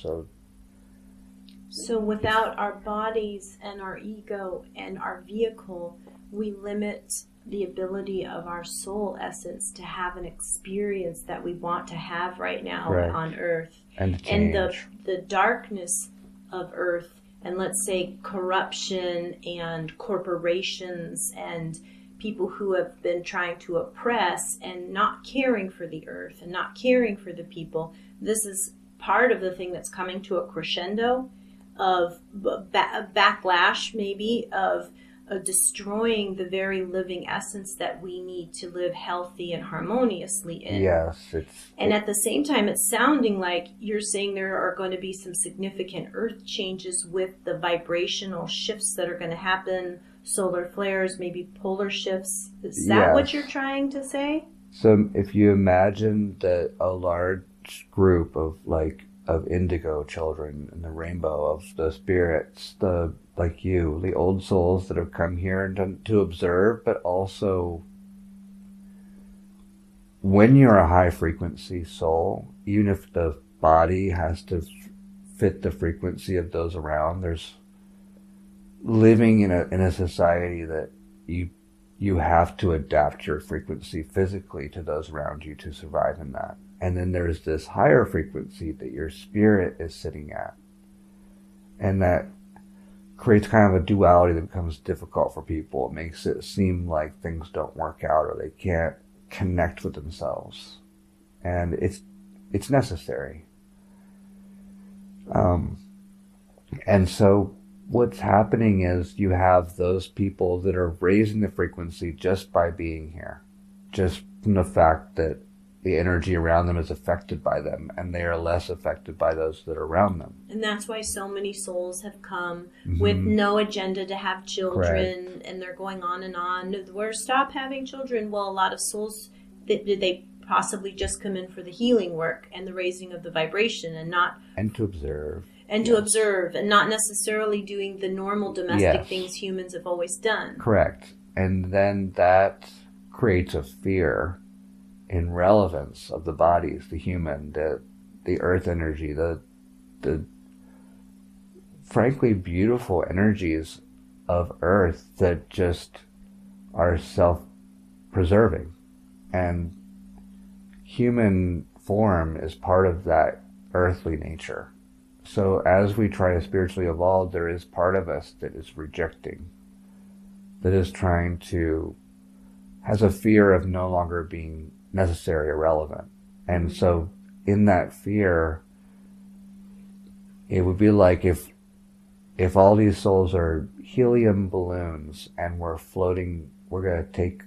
[SPEAKER 2] So
[SPEAKER 1] without our bodies and our ego and our vehicle, we limit the ability of our soul essence to have an experience that we want to have right now on earth.
[SPEAKER 2] And
[SPEAKER 1] the darkness of earth and let's say corruption and corporations and people who have been trying to oppress and not caring for the earth and not caring for the people. This is part of the thing that's coming to a crescendo of backlash, maybe, of destroying the very living essence that we need to live healthy and harmoniously in.
[SPEAKER 2] Yes,
[SPEAKER 1] and at the same time, it's sounding like you're saying there are going to be some significant earth changes with the vibrational shifts that are going to happen, solar flares, maybe polar shifts. Is that what you're trying to say?
[SPEAKER 2] So if you imagine that a large group of indigo children in the rainbow of the spirits, like you, the old souls that have come here to observe, but also when you're a high frequency soul, even if the body has to fit the frequency of those around, there's living in a society that you have to adapt your frequency physically to those around you to survive in that. And then there's this higher frequency that your spirit is sitting at. And that creates kind of a duality that becomes difficult for people. It makes it seem like things don't work out or they can't connect with themselves. And it's necessary. And so what's happening is you have those people that are raising the frequency just by being here. Just from the fact that the energy around them is affected by them, and they are less affected by those that are around them.
[SPEAKER 1] And that's why so many souls have come with no agenda to have children, and they're going on and on. Where stop having children? Well, a lot of souls, did they possibly just come in for the healing work and the raising of the vibration and not...
[SPEAKER 2] And to observe.
[SPEAKER 1] And to observe, and not necessarily doing the normal domestic things humans have always done.
[SPEAKER 2] Correct. And then that creates a fear in relevance of the bodies, the human, the earth energy, the frankly beautiful energies of earth that just are self-preserving. And human form is part of that earthly nature. So as we try to spiritually evolve, there is part of us that is rejecting, that is has a fear of no longer being necessary or relevant. And so in that fear, it would be like if all these souls are helium balloons and we're going to take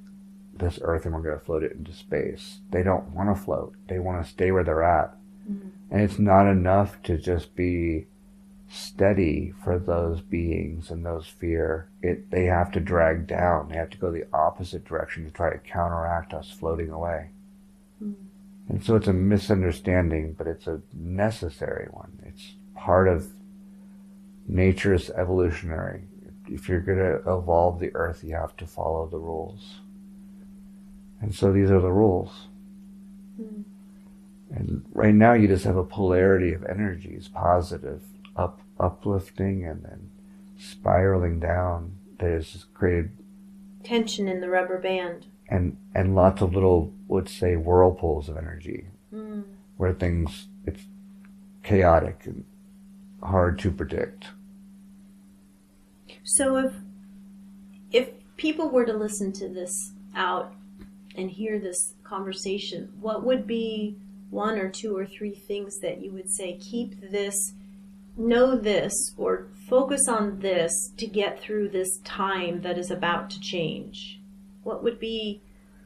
[SPEAKER 2] this earth and we're going to float it into space. They don't want to float. They want to stay where they're at. And it's not enough to just be steady for those beings and those fear. They have to drag down. They have to go the opposite direction to try to counteract us floating away. And so it's a misunderstanding, but it's a necessary one. It's part of nature's evolutionary. If you're going to evolve the earth, you have to follow the rules. And so these are the rules. And right now you just have a polarity of energies, positive, uplifting, and then spiraling down. That has just created
[SPEAKER 1] tension in the rubber band.
[SPEAKER 2] And lots of little, let's say, whirlpools of energy, where it's chaotic and hard to predict.
[SPEAKER 1] So if people were to listen to this out and hear this conversation, what would be one or two or three things that you would say, keep this, know this, or focus on this to get through this time that is about to change? What would be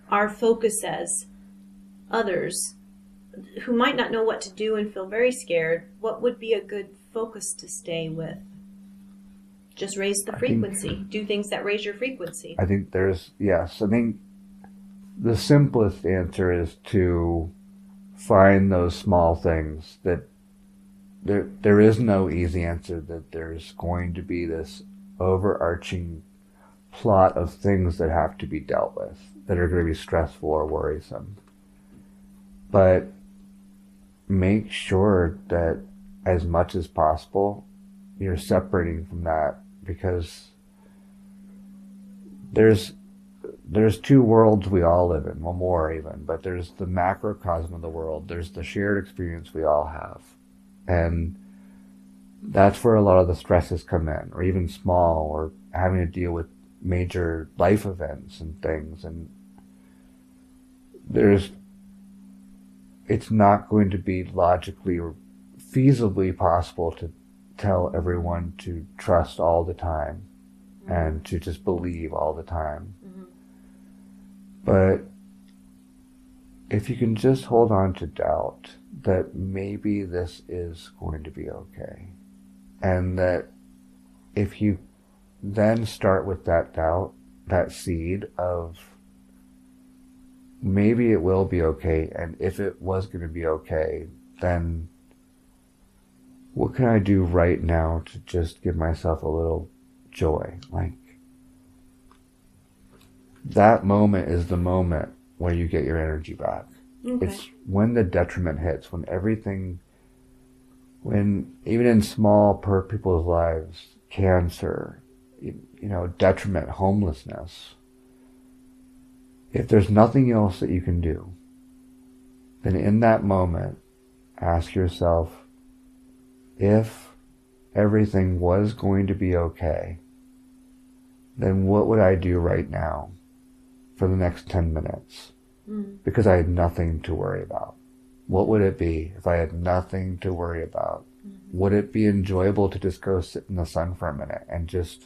[SPEAKER 1] our focus as others who might not know what to do and feel very scared? What would be a good focus to stay with? Just raise the frequency. Do things that raise your frequency.
[SPEAKER 2] I think I think the simplest answer is to find those small things that there is no easy answer, that there's going to be this overarching plot of things that have to be dealt with, that are going to be stressful or worrisome. But make sure that as much as possible, you're separating from that, because there's two worlds we all live in, well, more even, but there's the macrocosm of the world, there's the shared experience we all have. And that's where a lot of the stresses come in, or even small, or having to deal with major life events and things. And it's not going to be logically or feasibly possible to tell everyone to trust all the time and to just believe all the time. But if you can just hold on to doubt that maybe this is going to be okay, and that if you then start with that doubt, that seed of maybe it will be okay, and if it was going to be okay, then what can I do right now to just give myself a little joy? Like, that moment is the moment where you get your energy back. Okay. It's when the detriment hits, when even in small people's lives, cancer, detriment, homelessness, if there's nothing else that you can do, then in that moment, ask yourself, if everything was going to be okay, then what would I do right now for the next 10 minutes? Because I had nothing to worry about. What would it be if I had nothing to worry about? Would it be enjoyable to just go sit in the sun for a minute and because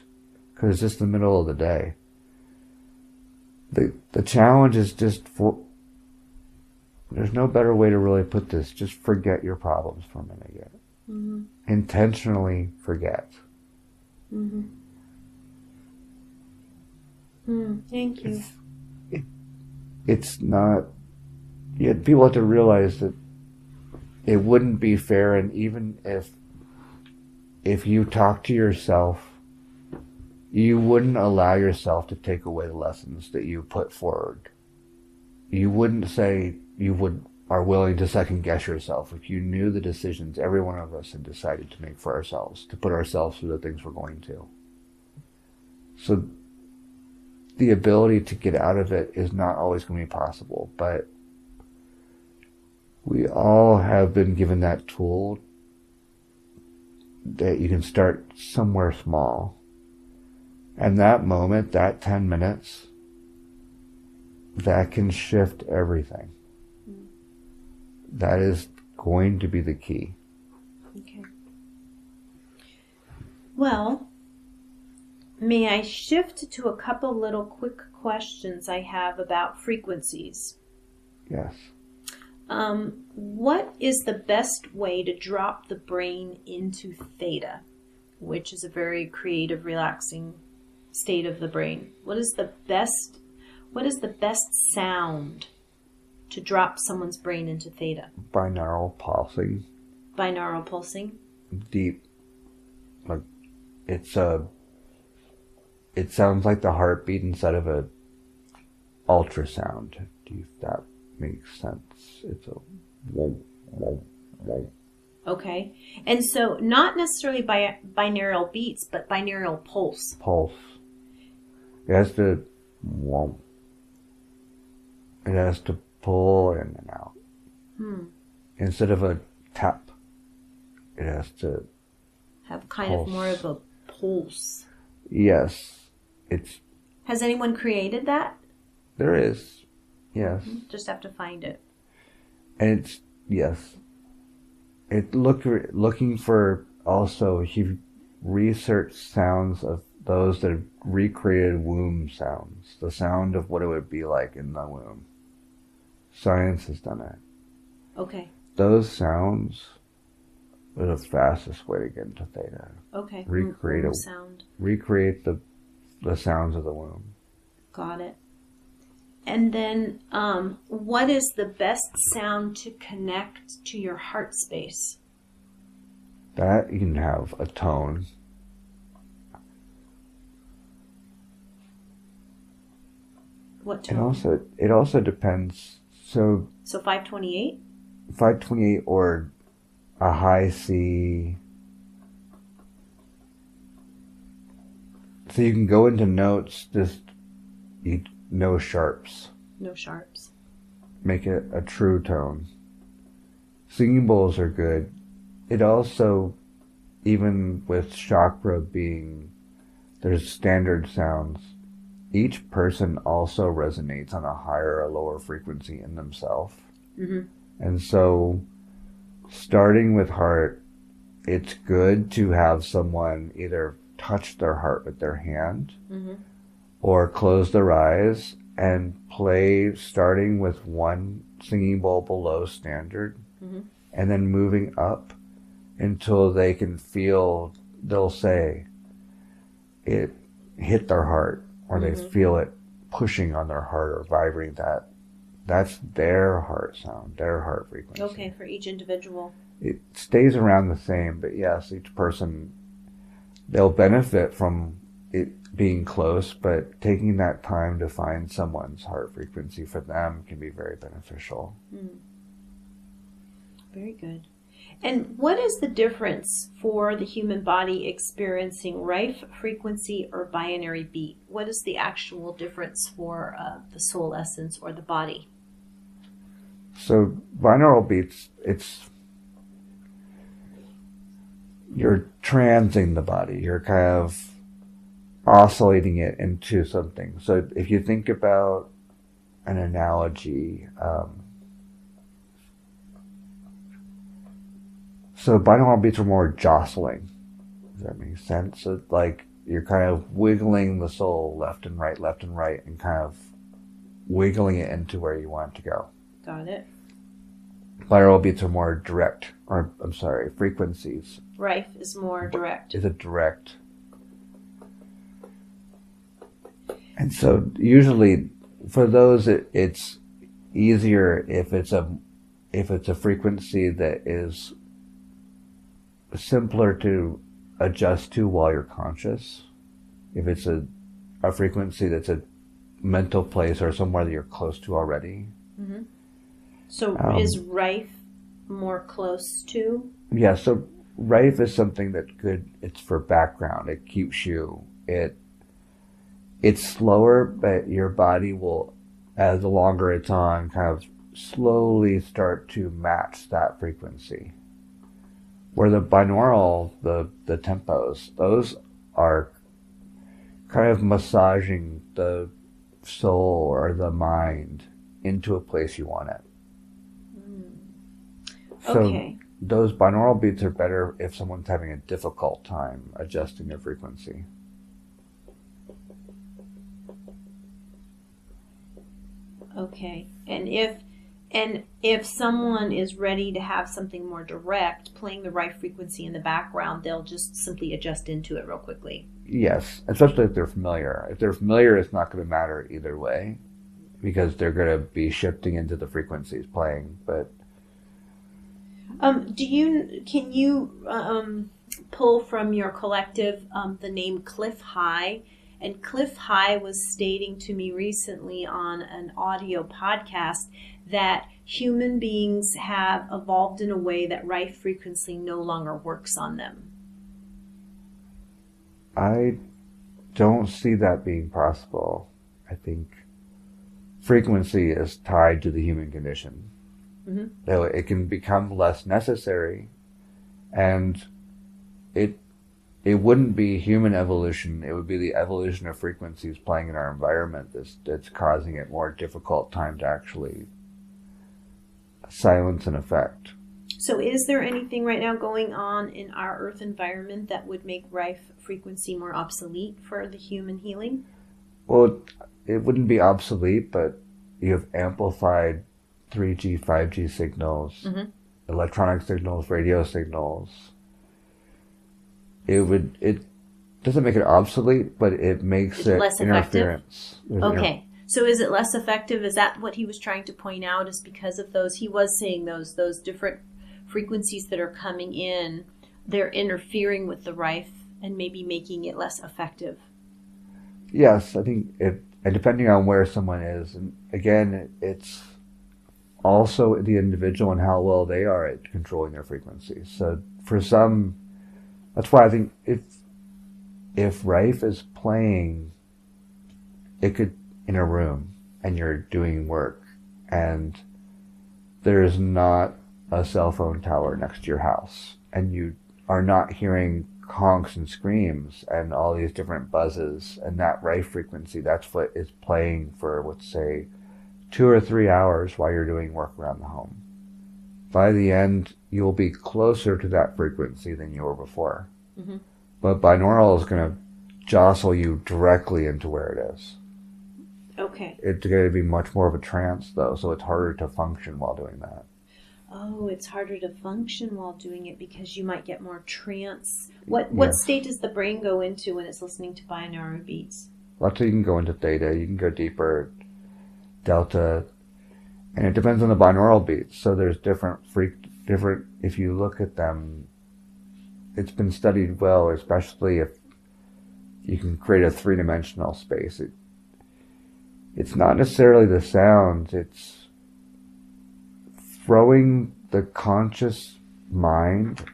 [SPEAKER 2] it's just the middle of the day? The challenge is there's no better way to really put this. Just forget your problems for a minute yet. Intentionally forget.
[SPEAKER 1] Thank you.
[SPEAKER 2] It's not, people have to realize that it wouldn't be fair, and even if you talk to yourself, you wouldn't allow yourself to take away the lessons that you put forward. You wouldn't say are willing to second guess yourself if you knew the decisions every one of us had decided to make for ourselves, to put ourselves through the things we're going to. So the ability to get out of it is not always going to be possible, but we all have been given that tool that you can start somewhere small. And that moment, that 10 minutes, that can shift everything. That is going to be the key.
[SPEAKER 1] Okay. Well, may I shift to a couple little quick questions I have about frequencies?
[SPEAKER 2] Yes.
[SPEAKER 1] What is the best way to drop the brain into theta, which is a very creative, relaxing state of the brain? What is the best sound to drop someone's brain into theta?
[SPEAKER 2] Binaural pulsing.
[SPEAKER 1] Binaural pulsing?
[SPEAKER 2] Deep. Like, it sounds like the heartbeat instead of a ultrasound. If that makes sense. It's a whoa, whoa, whoa.
[SPEAKER 1] Okay. And so not necessarily binaural beats, but binaural pulse.
[SPEAKER 2] Pulse. It has to whoa. It has to pull in and out. Instead of a tap, it has to
[SPEAKER 1] have kind pulse. Of more of a pulse.
[SPEAKER 2] Yes.
[SPEAKER 1] Has anyone created that?
[SPEAKER 2] There is. Yes.
[SPEAKER 1] Just have to find it.
[SPEAKER 2] And yes. Looking for also, he researched sounds of those that have recreated womb sounds. The sound of what it would be like in the womb. Science has done it.
[SPEAKER 1] Okay.
[SPEAKER 2] Those sounds are the fastest way to get into theta.
[SPEAKER 1] Okay.
[SPEAKER 2] Recreate a
[SPEAKER 1] sound.
[SPEAKER 2] Recreate the sounds of the womb.
[SPEAKER 1] Got it. And then, what is the best sound to connect to your heart space?
[SPEAKER 2] That you can have a tone.
[SPEAKER 1] What tone?
[SPEAKER 2] It also depends. So
[SPEAKER 1] 528?
[SPEAKER 2] 528 or a high C. So you can go into notes, no sharps.
[SPEAKER 1] No sharps.
[SPEAKER 2] Make it a true tone. Singing bowls are good. It also even with chakra being, there's standard sounds. Each person also resonates on a higher or lower frequency in themselves.
[SPEAKER 1] Mm-hmm.
[SPEAKER 2] And so, starting with heart, it's good to have someone either touch their heart with their hand
[SPEAKER 1] Mm-hmm.
[SPEAKER 2] or close their eyes and play starting with one singing bowl below standard
[SPEAKER 1] Mm-hmm.
[SPEAKER 2] and then moving up until they can feel, they'll say, it hit their heart, or they
[SPEAKER 1] Mm-hmm.
[SPEAKER 2] feel it pushing on their heart or vibrating that. That's their heart sound, their heart frequency.
[SPEAKER 1] Okay, for each individual.
[SPEAKER 2] It stays around the same, but yes, each person, they'll benefit from it being close, but taking that time to find someone's heart frequency for them can be very beneficial.
[SPEAKER 1] Mm. Very good. And what is the difference for the human body experiencing rife frequency or binary beat? What is the actual difference for the soul essence or the body?
[SPEAKER 2] So binaural beats, you're transing the body. You're kind of oscillating it into something. So if you think about an analogy, so binaural beats are more jostling. Does that make sense? So like you're kind of wiggling the soul left and right, and kind of wiggling it into where you want it to go.
[SPEAKER 1] Got it.
[SPEAKER 2] Binaural beats are more direct, frequencies.
[SPEAKER 1] Rife is more direct.
[SPEAKER 2] Is a direct. And so usually for those it's easier if it's a frequency that is simpler to adjust to while you're conscious. If it's a frequency that's a mental place or somewhere that you're close to already.
[SPEAKER 1] Mm-hmm. So is rife more close to?
[SPEAKER 2] Yeah, so rife is something that's good. It's for background. It keeps you. It's slower, but your body will, as the longer it's on, kind of slowly start to match that frequency. Where the binaural, the tempos, those are kind of massaging the soul or the mind into a place you want it.
[SPEAKER 1] Okay.
[SPEAKER 2] So those binaural beats are better if someone's having a difficult time adjusting their frequency.
[SPEAKER 1] Okay. And if someone is ready to have something more direct, playing the right frequency in the background, they'll just simply adjust into it real quickly.
[SPEAKER 2] Yes, especially if they're familiar. If they're familiar, it's not going to matter either way because they're going to be shifting into the frequencies playing. But
[SPEAKER 1] can you pull from your collective the name Cliff High? And Cliff High was stating to me recently on an audio podcast that human beings have evolved in a way that rife frequency no longer works on them.
[SPEAKER 2] I don't see that being possible. I think frequency is tied to the human condition.
[SPEAKER 1] Mm-hmm.
[SPEAKER 2] So it can become less necessary, and it wouldn't be human evolution. It would be the evolution of frequencies playing in our environment that's causing it more difficult time to actually silence an effect.
[SPEAKER 1] So is there anything right now going on in our Earth environment that would make rife frequency more obsolete for the human healing?
[SPEAKER 2] Well, it wouldn't be obsolete, but you have amplified 3G, 5G signals,
[SPEAKER 1] mm-hmm.
[SPEAKER 2] electronic signals, radio signals. It doesn't make it obsolete, but it makes it
[SPEAKER 1] less
[SPEAKER 2] interference.
[SPEAKER 1] Okay. So is it less effective? Is that what he was trying to point out, is because of those? He was saying those different frequencies that are coming in, they're interfering with the rife and maybe making it less effective.
[SPEAKER 2] Yes, I think and depending on where someone is, and again, it's also the individual and how well they are at controlling their frequencies. So for some, that's why I think if rife is playing, it could in a room and you're doing work and there's not a cell phone tower next to your house and you are not hearing honks and screams and all these different buzzes, and that right frequency, that's what is playing for, let's say, 2 or 3 hours while you're doing work around the home. By the end, you'll be closer to that frequency than you were before. Mm-hmm. But binaural is going to jostle you directly into where it is.
[SPEAKER 1] Okay.
[SPEAKER 2] It's going to be much more of a trance, though, so it's harder to function while doing that.
[SPEAKER 1] Oh, it's harder to function while doing it because you might get more trance. What state does the brain go into when it's listening to binaural beats?
[SPEAKER 2] Lots of you can go into theta, you can go deeper, delta, and it depends on the binaural beats. So there's different, if you look at them, it's been studied well, especially if you can create a three-dimensional space. It's not necessarily the sounds, it's throwing the conscious mind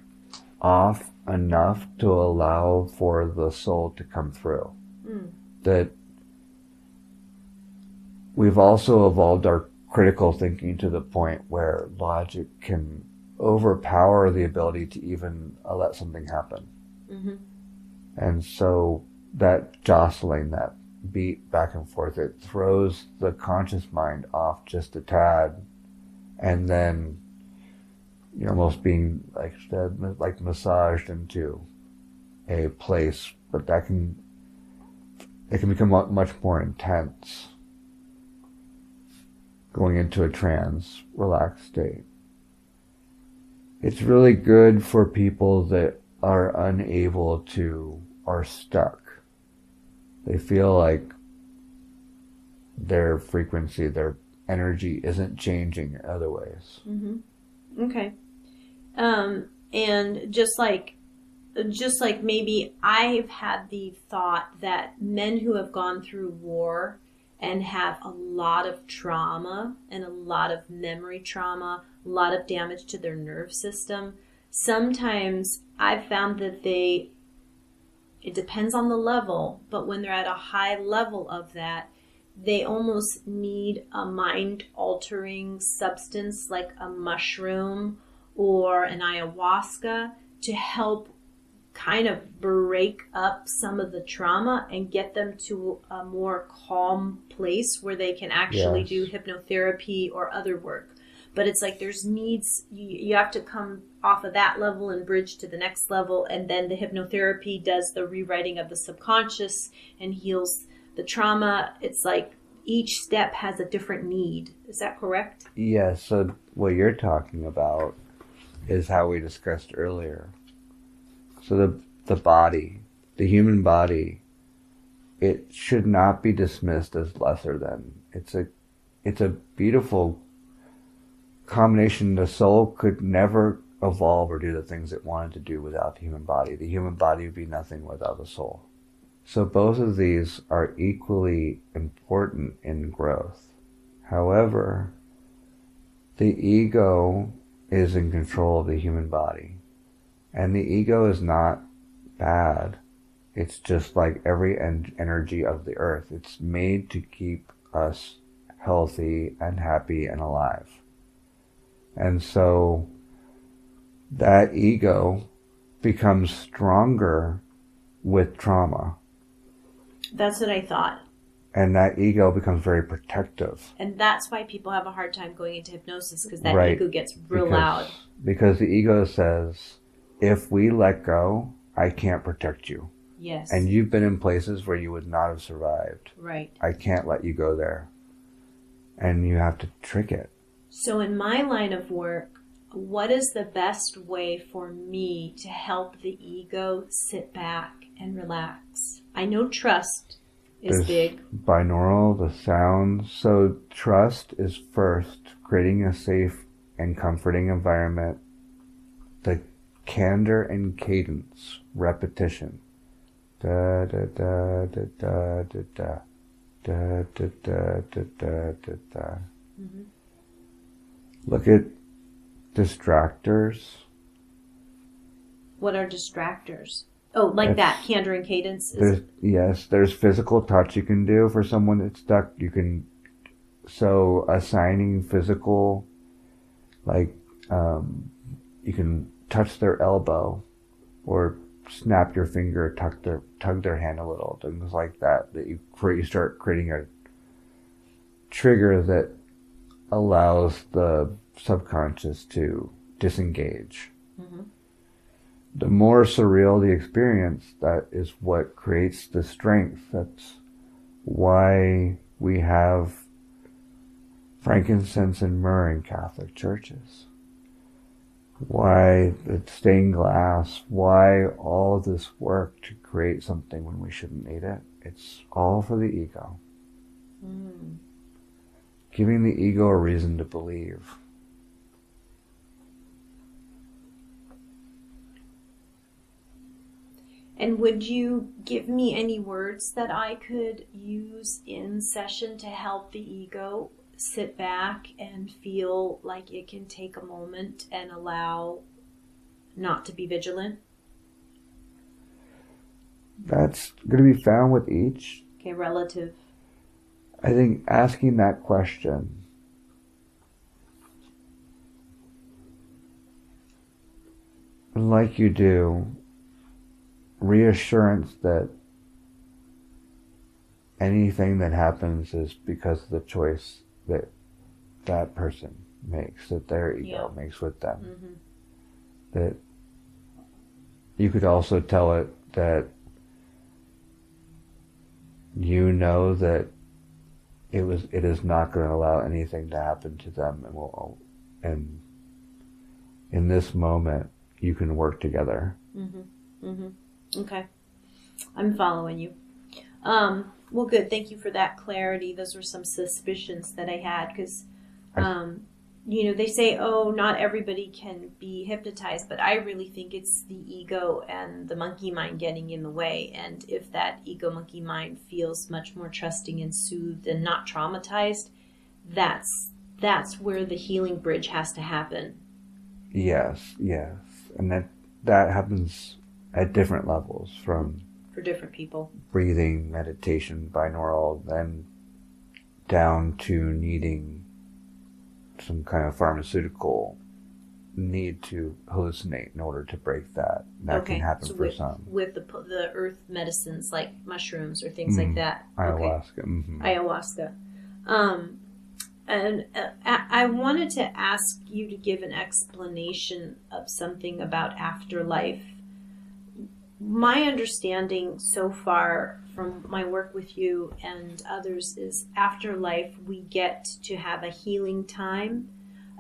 [SPEAKER 2] off enough to allow for the soul to come through. That we've also evolved our critical thinking to the point where logic can overpower the ability to even let something happen. Mm-hmm. And so that jostling, that beat back and forth, it throws the conscious mind off just a tad, and then you're almost being like massaged into a place, but it can become much more intense, going into a trance, relaxed state. It's really good for people that are unable to, or stuck. They feel like their frequency, their energy isn't changing in other ways.
[SPEAKER 1] Mm-hmm. Okay. And just like maybe I've had the thought that men who have gone through war and have a lot of trauma and a lot of memory trauma, a lot of damage to their nerve system, sometimes I've found that it depends on the level, but when they're at a high level of that, they almost need a mind-altering substance like a mushroom or an ayahuasca to help kind of break up some of the trauma and get them to a more calm place where they can actually do hypnotherapy or other work. But it's like there's needs, you have to come off of that level and bridge to the next level, and then the hypnotherapy does the rewriting of the subconscious and heals the trauma. It's like each step has a different need. Is that correct?
[SPEAKER 2] Yes. So what you're talking about is how we discussed earlier. So the body, the human body, it should not be dismissed as lesser than. It's a beautiful combination. The soul could never evolve or do the things it wanted to do without the human body. The human body would be nothing without the soul. So both of these are equally important in growth. However, the ego is in control of the human body. And the ego is not bad. It's just like every energy of the earth. It's made to keep us healthy and happy and alive. And so that ego becomes stronger with trauma.
[SPEAKER 1] That's what I thought.
[SPEAKER 2] And that ego becomes very protective.
[SPEAKER 1] And that's why people have a hard time going into hypnosis, because that ego gets real loud.
[SPEAKER 2] Because the ego says, if we let go, I can't protect you.
[SPEAKER 1] Yes.
[SPEAKER 2] And you've been in places where you would not have survived.
[SPEAKER 1] Right.
[SPEAKER 2] I can't let you go there. And you have to trick it.
[SPEAKER 1] So in my line of work, what is the best way for me to help the ego sit back and relax? I know trust is big.
[SPEAKER 2] Binaural, the sounds. So trust is first, creating a safe and comforting environment. The candor and cadence, repetition. Da da da da da da da da da da da da da da. Look at distractors.
[SPEAKER 1] What are distractors? Oh, like that, candor and cadence?
[SPEAKER 2] There's physical touch you can do for someone that's stuck. So assigning physical, like, you can touch their elbow or snap your finger, tug their hand a little, things like that, that you start creating a trigger that allows the subconscious to disengage.
[SPEAKER 1] Mm-hmm.
[SPEAKER 2] The more surreal the experience, that is what creates the strength. That's why we have frankincense and myrrh in Catholic churches. Why the stained glass, why all this work to create something when we shouldn't need it. It's all for the ego. Giving the ego a reason to believe.
[SPEAKER 1] And would you give me any words that I could use in session to help the ego sit back and feel like it can take a moment and allow not to be vigilant?
[SPEAKER 2] That's going to be found with each.
[SPEAKER 1] Okay, relative.
[SPEAKER 2] I think asking that question, like you do, reassurance that anything that happens is because of the choice that that person makes, that their ego makes with them.
[SPEAKER 1] Mm-hmm.
[SPEAKER 2] That you could also tell it that you know that it is not going to allow anything to happen to them, and in this moment you can work together.
[SPEAKER 1] Mm-hmm. Mm-hmm. Okay, I'm following you. Well, good. Thank you for that clarity. Those were some suspicions that I had because, they say, oh, not everybody can be hypnotized, but I really think it's the ego and the monkey mind getting in the way. And if that ego monkey mind feels much more trusting and soothed and not traumatized, that's where the healing bridge has to happen.
[SPEAKER 2] Yes. And that happens at different levels, from
[SPEAKER 1] for different people.
[SPEAKER 2] Breathing, meditation, binaural, then down to needing some kind of pharmaceutical need to hallucinate in order to break that. That can happen for some.
[SPEAKER 1] With the earth medicines like mushrooms or things like that.
[SPEAKER 2] Ayahuasca.
[SPEAKER 1] Okay.
[SPEAKER 2] Mm-hmm.
[SPEAKER 1] Ayahuasca. And I wanted to ask you to give an explanation of something about afterlife. My understanding so far from my work with you and others is afterlife, we get to have a healing time,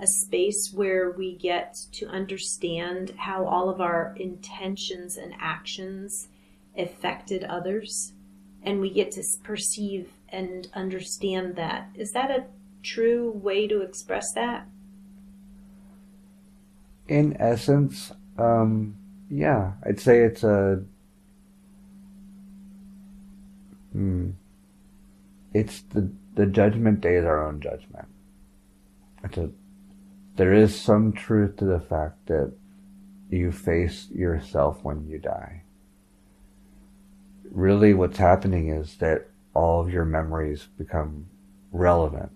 [SPEAKER 1] a space where we get to understand how all of our intentions and actions affected others, and we get to perceive and understand that. Is that a true way to express that?
[SPEAKER 2] In essence, yeah, I'd say it's it's the judgment day is our own judgment. There is some truth to the fact that you face yourself when you die. Really what's happening is that all of your memories become relevant.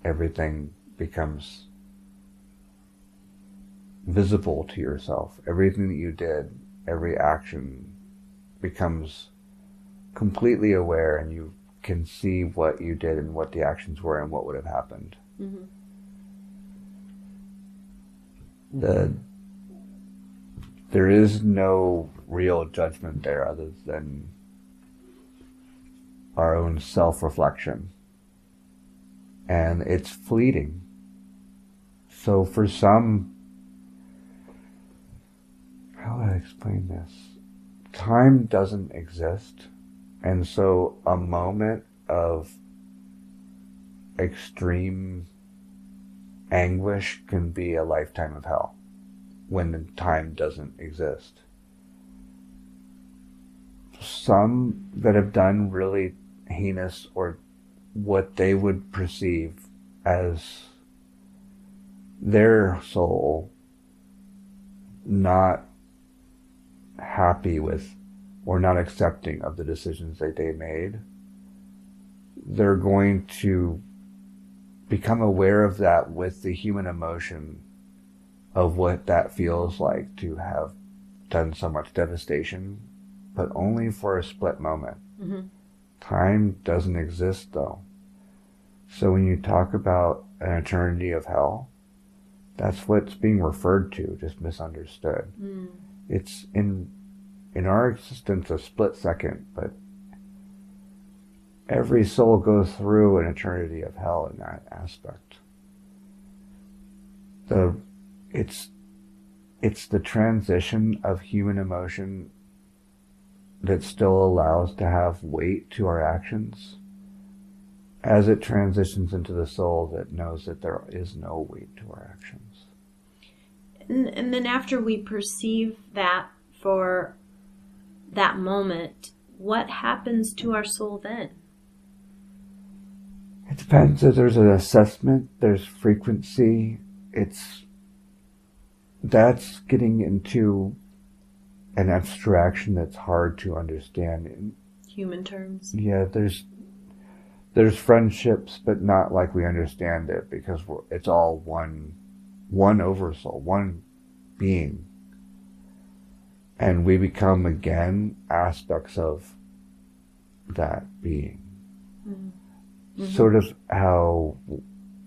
[SPEAKER 2] Everything becomes visible to yourself. Everything that you did, every action becomes completely aware, and you can see what you did and what the actions were and what would have happened.
[SPEAKER 1] Mm-hmm.
[SPEAKER 2] There is no real judgment there other than our own self-reflection. And it's fleeting. So for some, how would I explain this? Time doesn't exist. And so a moment of extreme anguish can be a lifetime of hell when the time doesn't exist. Some that have done really heinous or what they would perceive as their soul not happy with or not accepting of the decisions that they made, they're going to become aware of that with the human emotion of what that feels like to have done so much devastation, but only for a split moment.
[SPEAKER 1] Mm-hmm.
[SPEAKER 2] Time doesn't exist, though. So when you talk about an eternity of hell, that's what's being referred to, just misunderstood.
[SPEAKER 1] Mm.
[SPEAKER 2] It's in our existence a split second, but every soul goes through an eternity of hell in that aspect. It's the transition of human emotion that still allows to have weight to our actions as it transitions into the soul that knows that there is no weight to our actions.
[SPEAKER 1] And then after we perceive that for that moment, what happens to our soul then?
[SPEAKER 2] It depends. If there's an assessment, there's frequency. That's getting into an abstraction that's hard to understand. In
[SPEAKER 1] human terms?
[SPEAKER 2] Yeah, there's friendships, but not like we understand it, because it's all one oversoul, one being. And we become, again, aspects of that being. Mm-hmm. Sort of how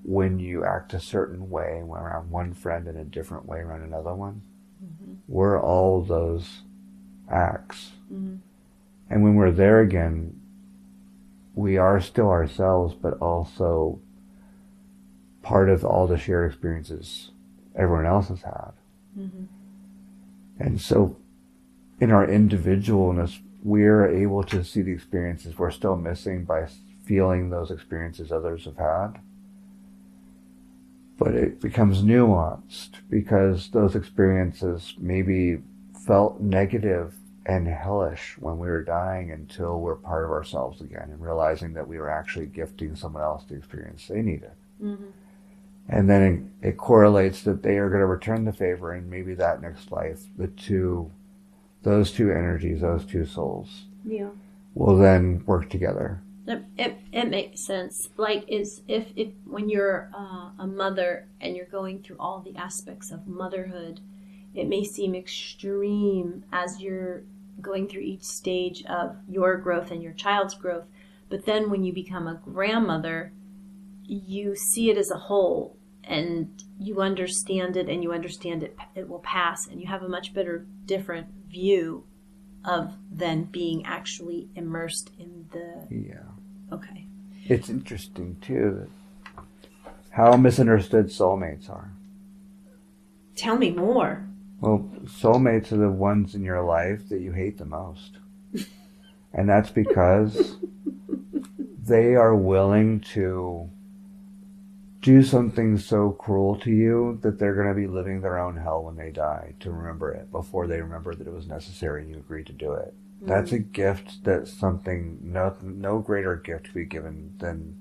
[SPEAKER 2] when you act a certain way around one friend and a different way around another one, mm-hmm. we're all those acts. Mm-hmm. And when we're there again, we are still ourselves, but also part of all the shared experiences everyone else has had. Mm-hmm. And so in our individualness, we're able to see the experiences we're still missing by feeling those experiences others have had. But it becomes nuanced because those experiences maybe felt negative and hellish when we were dying, until we're part of ourselves again and realizing that we were actually gifting someone else the experience they needed. Mm-hmm. And then it correlates that they are going to return the favor, and maybe that next life, those two energies, those two souls, will then work together.
[SPEAKER 1] It makes sense. Like, if when you're a mother and you're going through all the aspects of motherhood, it may seem extreme as you're going through each stage of your growth and your child's growth. But then when you become a grandmother, you see it as a whole, and you understand it, and you understand it will pass, and you have a much better, different view of than being actually immersed in the...
[SPEAKER 2] Yeah.
[SPEAKER 1] Okay.
[SPEAKER 2] It's interesting, too, how misunderstood soulmates are.
[SPEAKER 1] Tell me more.
[SPEAKER 2] Well, soulmates are the ones in your life that you hate the most. And that's because they are willing to do something so cruel to you that they're going to be living their own hell when they die to remember it, before they remember that it was necessary and you agreed to do it. Mm. That's a gift, that's something, no greater gift to be given than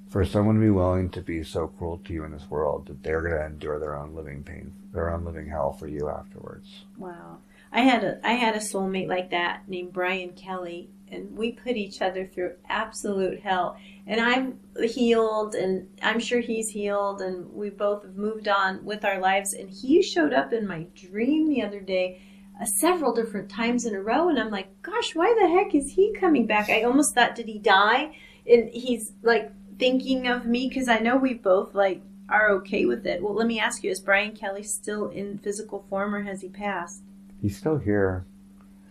[SPEAKER 2] for someone to be willing to be so cruel to you in this world that they're going to endure their own living pain, their own living hell for you afterwards.
[SPEAKER 1] Wow. I had a soulmate like that named Brian Kelly, and we put each other through absolute hell. And I'm healed, and I'm sure he's healed, and we both have moved on with our lives. And he showed up in my dream the other day several different times in a row, and I'm like, gosh, why the heck is he coming back? I almost thought, did he die? And he's like thinking of me, because I know we both like are okay with it. Well, let me ask you, is Brian Kelly still in physical form, or has he passed?
[SPEAKER 2] He's still here.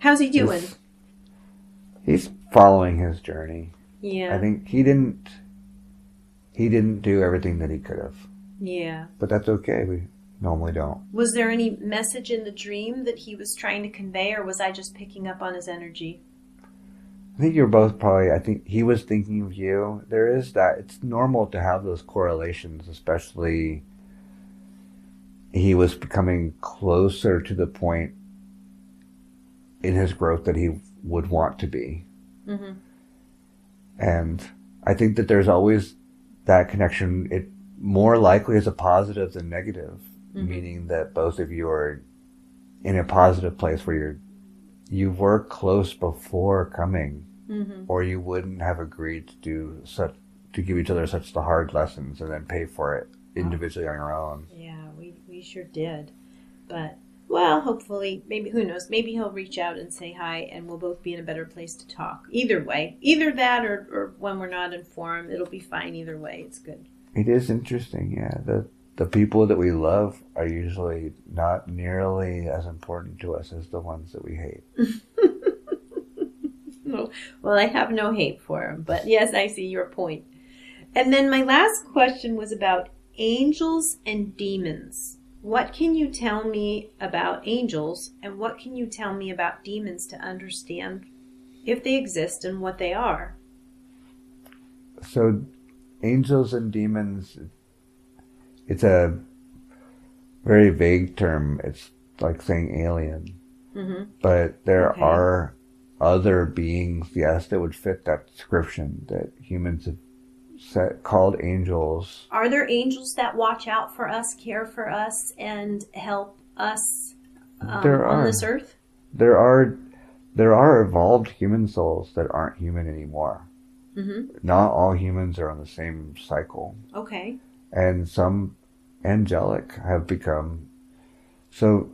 [SPEAKER 1] How's he doing?
[SPEAKER 2] He's following his journey.
[SPEAKER 1] Yeah.
[SPEAKER 2] I think he didn't do everything that he could have.
[SPEAKER 1] Yeah.
[SPEAKER 2] But that's okay. We normally don't.
[SPEAKER 1] Was there any message in the dream that he was trying to convey, or was I just picking up on his energy?
[SPEAKER 2] I think you're both probably, I think he was thinking of you. There is that. It's normal to have those correlations, especially he was becoming closer to the point in his growth that he would want to be. Mm-hmm. And I think that there's always that connection. It more likely is a positive than negative, mm-hmm. meaning that both of you are in a positive place where you were close before coming, mm-hmm. or you wouldn't have agreed to give each other such the hard lessons and then pay for it individually on your own.
[SPEAKER 1] Yeah, we sure did. But Well, hopefully, maybe, who knows, maybe he'll reach out and say hi and we'll both be in a better place to talk. Either way. Either that or when we're not in forum, it'll be fine either way. It's good.
[SPEAKER 2] It is interesting, yeah. The people that we love are usually not nearly as important to us as the ones that we hate.
[SPEAKER 1] No. Well, I have no hate for him, but yes, I see your point. And then my last question was about angels and demons. What can you tell me about angels, and what can you tell me about demons to understand if they exist and what they are?
[SPEAKER 2] So, angels and demons, it's a very vague term. It's like saying alien. Mm-hmm. But there are other beings, yes, that would fit that description that humans have called angels.
[SPEAKER 1] Are there angels that watch out for us, care for us, and help us on this earth?
[SPEAKER 2] There are evolved human souls that aren't human anymore. Mm-hmm. Not all humans are on the same cycle.
[SPEAKER 1] Okay.
[SPEAKER 2] And some angelic have become. So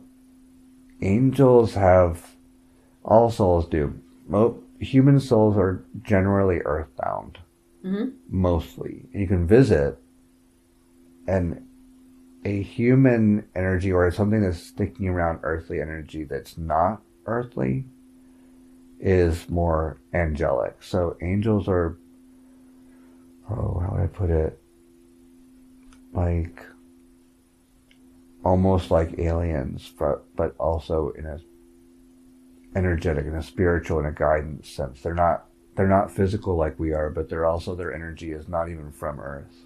[SPEAKER 2] angels have, all souls do. Human souls are generally earthbound. Mm-hmm. Mostly. You can visit, and a human energy or something that's sticking around earthly energy that's not earthly is more angelic. So angels are, how would I put it? Like, almost like aliens, but also in a energetic, in a spiritual, in a guidance sense. They're not physical like we are, but their energy is not even from Earth.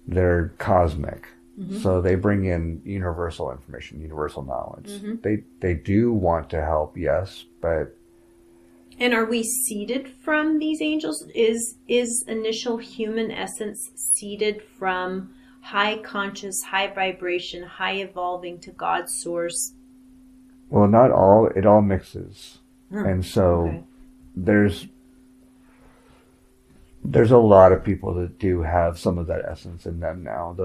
[SPEAKER 2] They're cosmic. Mm-hmm. So they bring in universal information, universal knowledge. Mm-hmm. They do want to help, yes, but...
[SPEAKER 1] And are we seeded from these angels? Is initial human essence seeded from high conscious, high vibration, high evolving to God's source?
[SPEAKER 2] Well, not all. It all mixes. And so there's a lot of people that do have some of that essence in them now.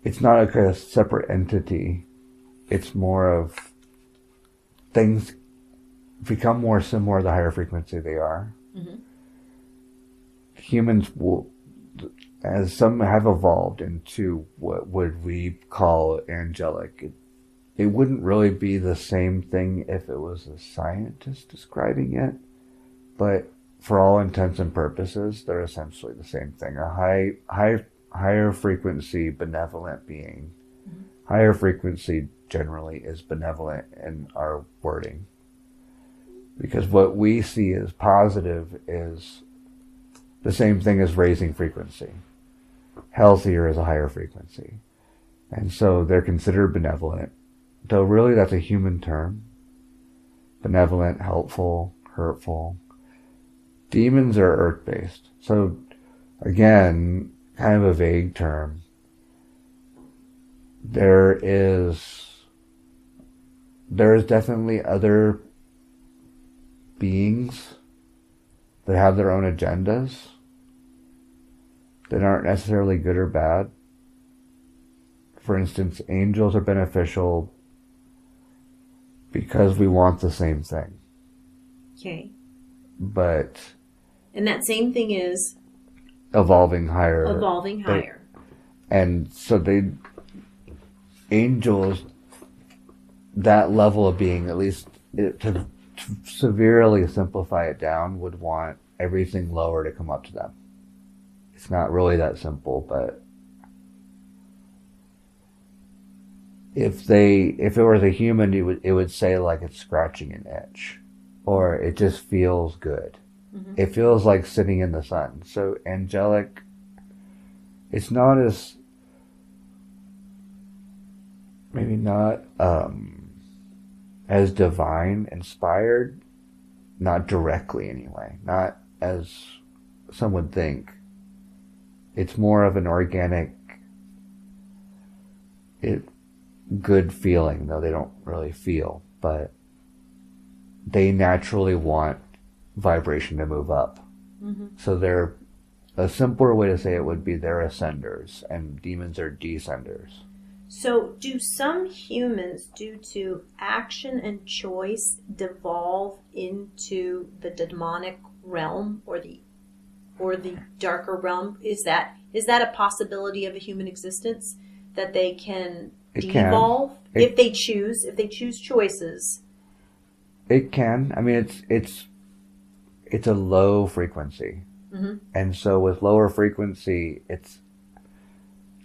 [SPEAKER 2] It's not like a separate entity. It's more of things become more similar the higher frequency they are. Mm-hmm. Humans will, as some have evolved into what would we call angelic. It wouldn't really be the same thing if it was a scientist describing it, but for all intents and purposes, they're essentially the same thing. A higher frequency benevolent being. Mm-hmm. Higher frequency generally is benevolent in our wording. Because what we see as positive is the same thing as raising frequency. Healthier is a higher frequency. And so they're considered benevolent. Though really that's a human term. Benevolent, helpful, hurtful. Demons are earth-based. So again, kind of a vague term. There is definitely other beings that have their own agendas that aren't necessarily good or bad. For instance, angels are beneficial because we want the same thing.
[SPEAKER 1] Okay.
[SPEAKER 2] But...
[SPEAKER 1] And that same thing is...
[SPEAKER 2] Evolving higher. And so angels, that level of being, at least to severely simplify it down, would want everything lower to come up to them. It's not really that simple, but if it was a human, it would say like it's scratching an itch, or it just feels good. Mm-hmm. It feels like sitting in the sun. So angelic, it's not as, maybe not as divine inspired, not directly anyway, not as some would think. It's more of an organic, good feeling, though they don't really feel, but they naturally want vibration to move up. Mm-hmm. So a simpler way to say it would be they're ascenders and demons are descenders.
[SPEAKER 1] So, do some humans, due to action and choice, devolve into the demonic realm or the darker realm? Is that a possibility of a human existence, that they can devolve if they choose choices?
[SPEAKER 2] It can. I mean, it's a low frequency, and so with lower frequency, it's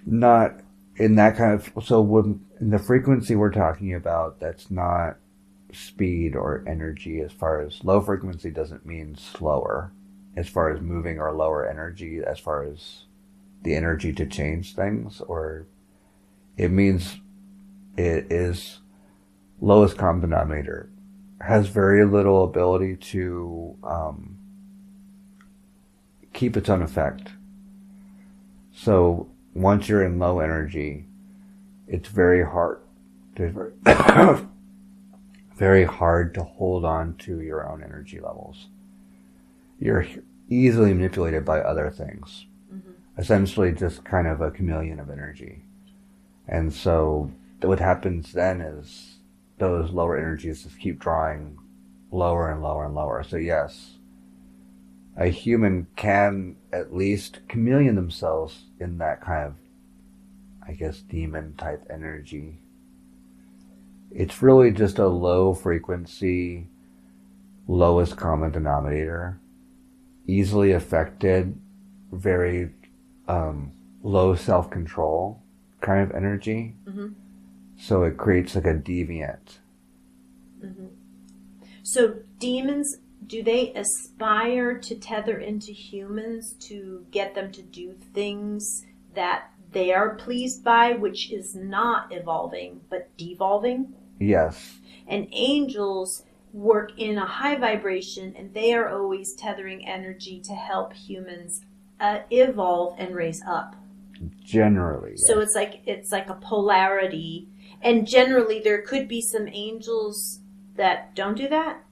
[SPEAKER 2] not in that kind of. So when in the frequency we're talking about, that's not speed or energy. As far as low frequency doesn't mean slower, as far as moving or lower energy, as far as the energy to change things, or it means it is lowest common denominator, has very little ability to keep its own effect. So once you're in low energy, it's very hard very hard to hold on to your own energy levels. You're easily manipulated by other things. Essentially just kind of a chameleon of energy. And so what happens then is those lower energies just keep drawing lower and lower and lower. So yes, a human can at least chameleon themselves in that kind of, I guess, demon type energy. It's really just a low frequency, lowest common denominator, easily affected, very low self-control kind of energy. So it creates like a deviant.
[SPEAKER 1] So demons, do they aspire to tether into humans to get them to do things that they are pleased by, which is not evolving but devolving?
[SPEAKER 2] Yes.
[SPEAKER 1] And angels work in a high vibration, and they are always tethering energy to help humans evolve and raise up.
[SPEAKER 2] Generally, yes.
[SPEAKER 1] So it's like a polarity, and generally there could be some angels that don't do that.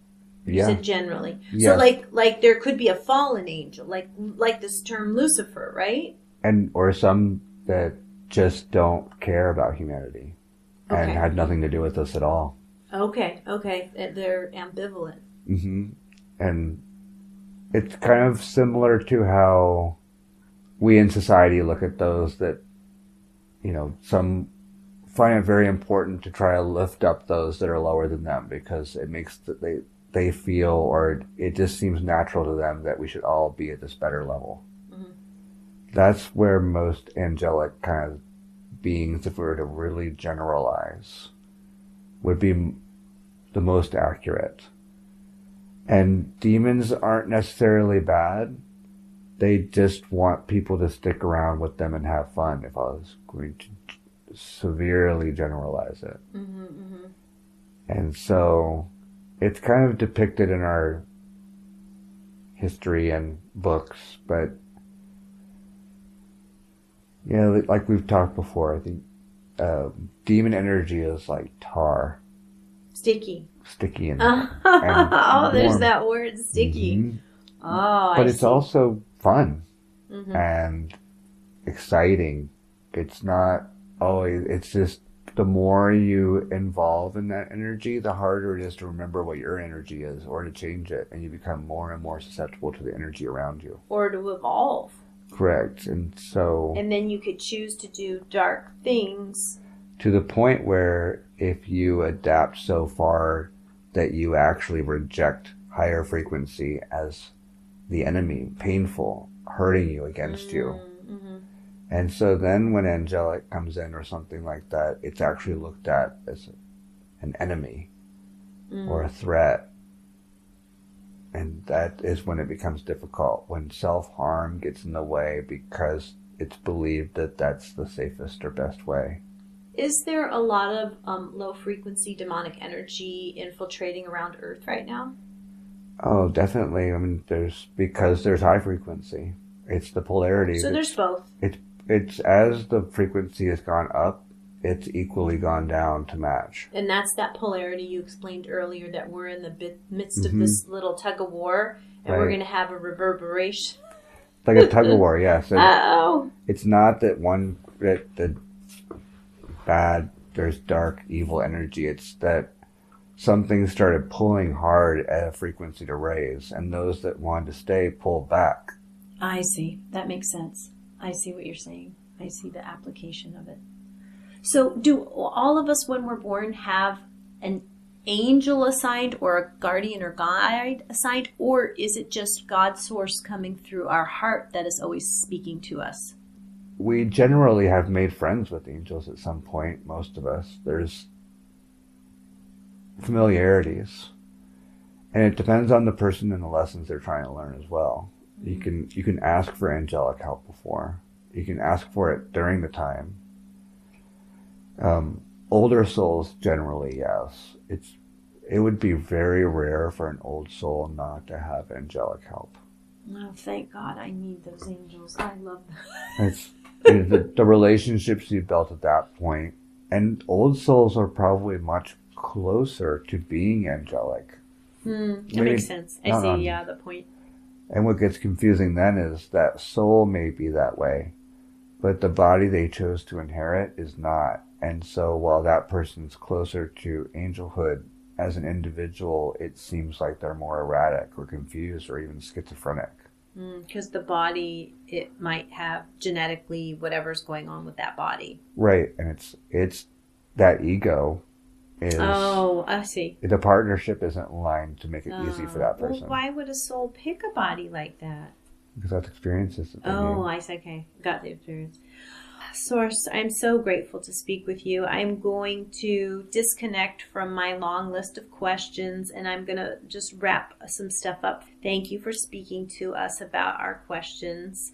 [SPEAKER 1] You said generally. Yes. So like there could be a fallen angel, like this term Lucifer, right?
[SPEAKER 2] And or some that just don't care about humanity and had nothing to do with us at all.
[SPEAKER 1] Okay. They're ambivalent.
[SPEAKER 2] And it's kind of similar to how we in society look at those that, some find it very important to try to lift up those that are lower than them, because it makes they feel, or it just seems natural to them that we should all be at this better level. That's where most angelic kind of beings, if we were to really generalize, would be the most accurate. And demons aren't necessarily bad. They just want people to stick around with them and have fun, if I was going to severely generalize it. And so it's kind of depicted in our history and books, but like we've talked before, I think demon energy is like tar. Sticky and
[SPEAKER 1] there's that word, sticky.
[SPEAKER 2] But it's also fun and exciting. It's not always, it's just the more you involve in that energy, the harder it is to remember what your energy is or to change it, and you become more and more susceptible to the energy around you.
[SPEAKER 1] Or to evolve.
[SPEAKER 2] Correct. And
[SPEAKER 1] then you could choose to do dark things.
[SPEAKER 2] To the point where if you adapt so far that you actually reject higher frequency as the enemy, painful, hurting you, against you. And so then when angelic comes in or something like that, it's actually looked at as an enemy or a threat. And that is when it becomes difficult, when self-harm gets in the way because it's believed that that's the safest or best way.
[SPEAKER 1] Is there a lot of low-frequency demonic energy infiltrating around Earth right now?
[SPEAKER 2] Oh, definitely. I mean, because there's high frequency. It's the polarity.
[SPEAKER 1] So there's both.
[SPEAKER 2] It's as the frequency has gone up, it's equally gone down to match.
[SPEAKER 1] And that's that polarity you explained earlier, that we're in the midst of this little tug of war, and we're going to have a reverberation.
[SPEAKER 2] Like a tug of war, yes.
[SPEAKER 1] Uh-oh.
[SPEAKER 2] It's not that bad, there's dark, evil energy. It's that something started pulling hard at a frequency to raise, and those that wanted to stay pulled back.
[SPEAKER 1] I see. That makes sense. I see what you're saying. I see the application of it. So do all of us when we're born have an angel assigned or a guardian or guide assigned, or is it just God's source coming through our heart that is always speaking to us?
[SPEAKER 2] We generally have made friends with angels at some point, most of us. There's familiarities. And it depends on the person and the lessons they're trying to learn as well. Mm-hmm. You can ask for angelic help before. You can ask for it during the time. Older souls generally, yes. It would be very rare for an old soul not to have angelic help.
[SPEAKER 1] Oh, thank God. I need those angels. I love them.
[SPEAKER 2] It's the relationships you built at that point. And old souls are probably much closer to being angelic.
[SPEAKER 1] That makes sense. I see, the point.
[SPEAKER 2] And what gets confusing then is that soul may be that way, but the body they chose to inherit is not. And so while that person's closer to angelhood as an individual, it seems like they're more erratic or confused or even schizophrenic.
[SPEAKER 1] Because the body, it might have genetically whatever's going on with that body.
[SPEAKER 2] Right. And it's that ego is...
[SPEAKER 1] Oh, I see.
[SPEAKER 2] The partnership isn't aligned to make it easy for that person.
[SPEAKER 1] Well, why would a soul pick a body like that?
[SPEAKER 2] Because that's experiences that they need.
[SPEAKER 1] I see. Okay. Got the experience. Source, I'm so grateful to speak with you. I'm going to disconnect from my long list of questions, and I'm going to just wrap some stuff up. Thank you for speaking to us about our questions.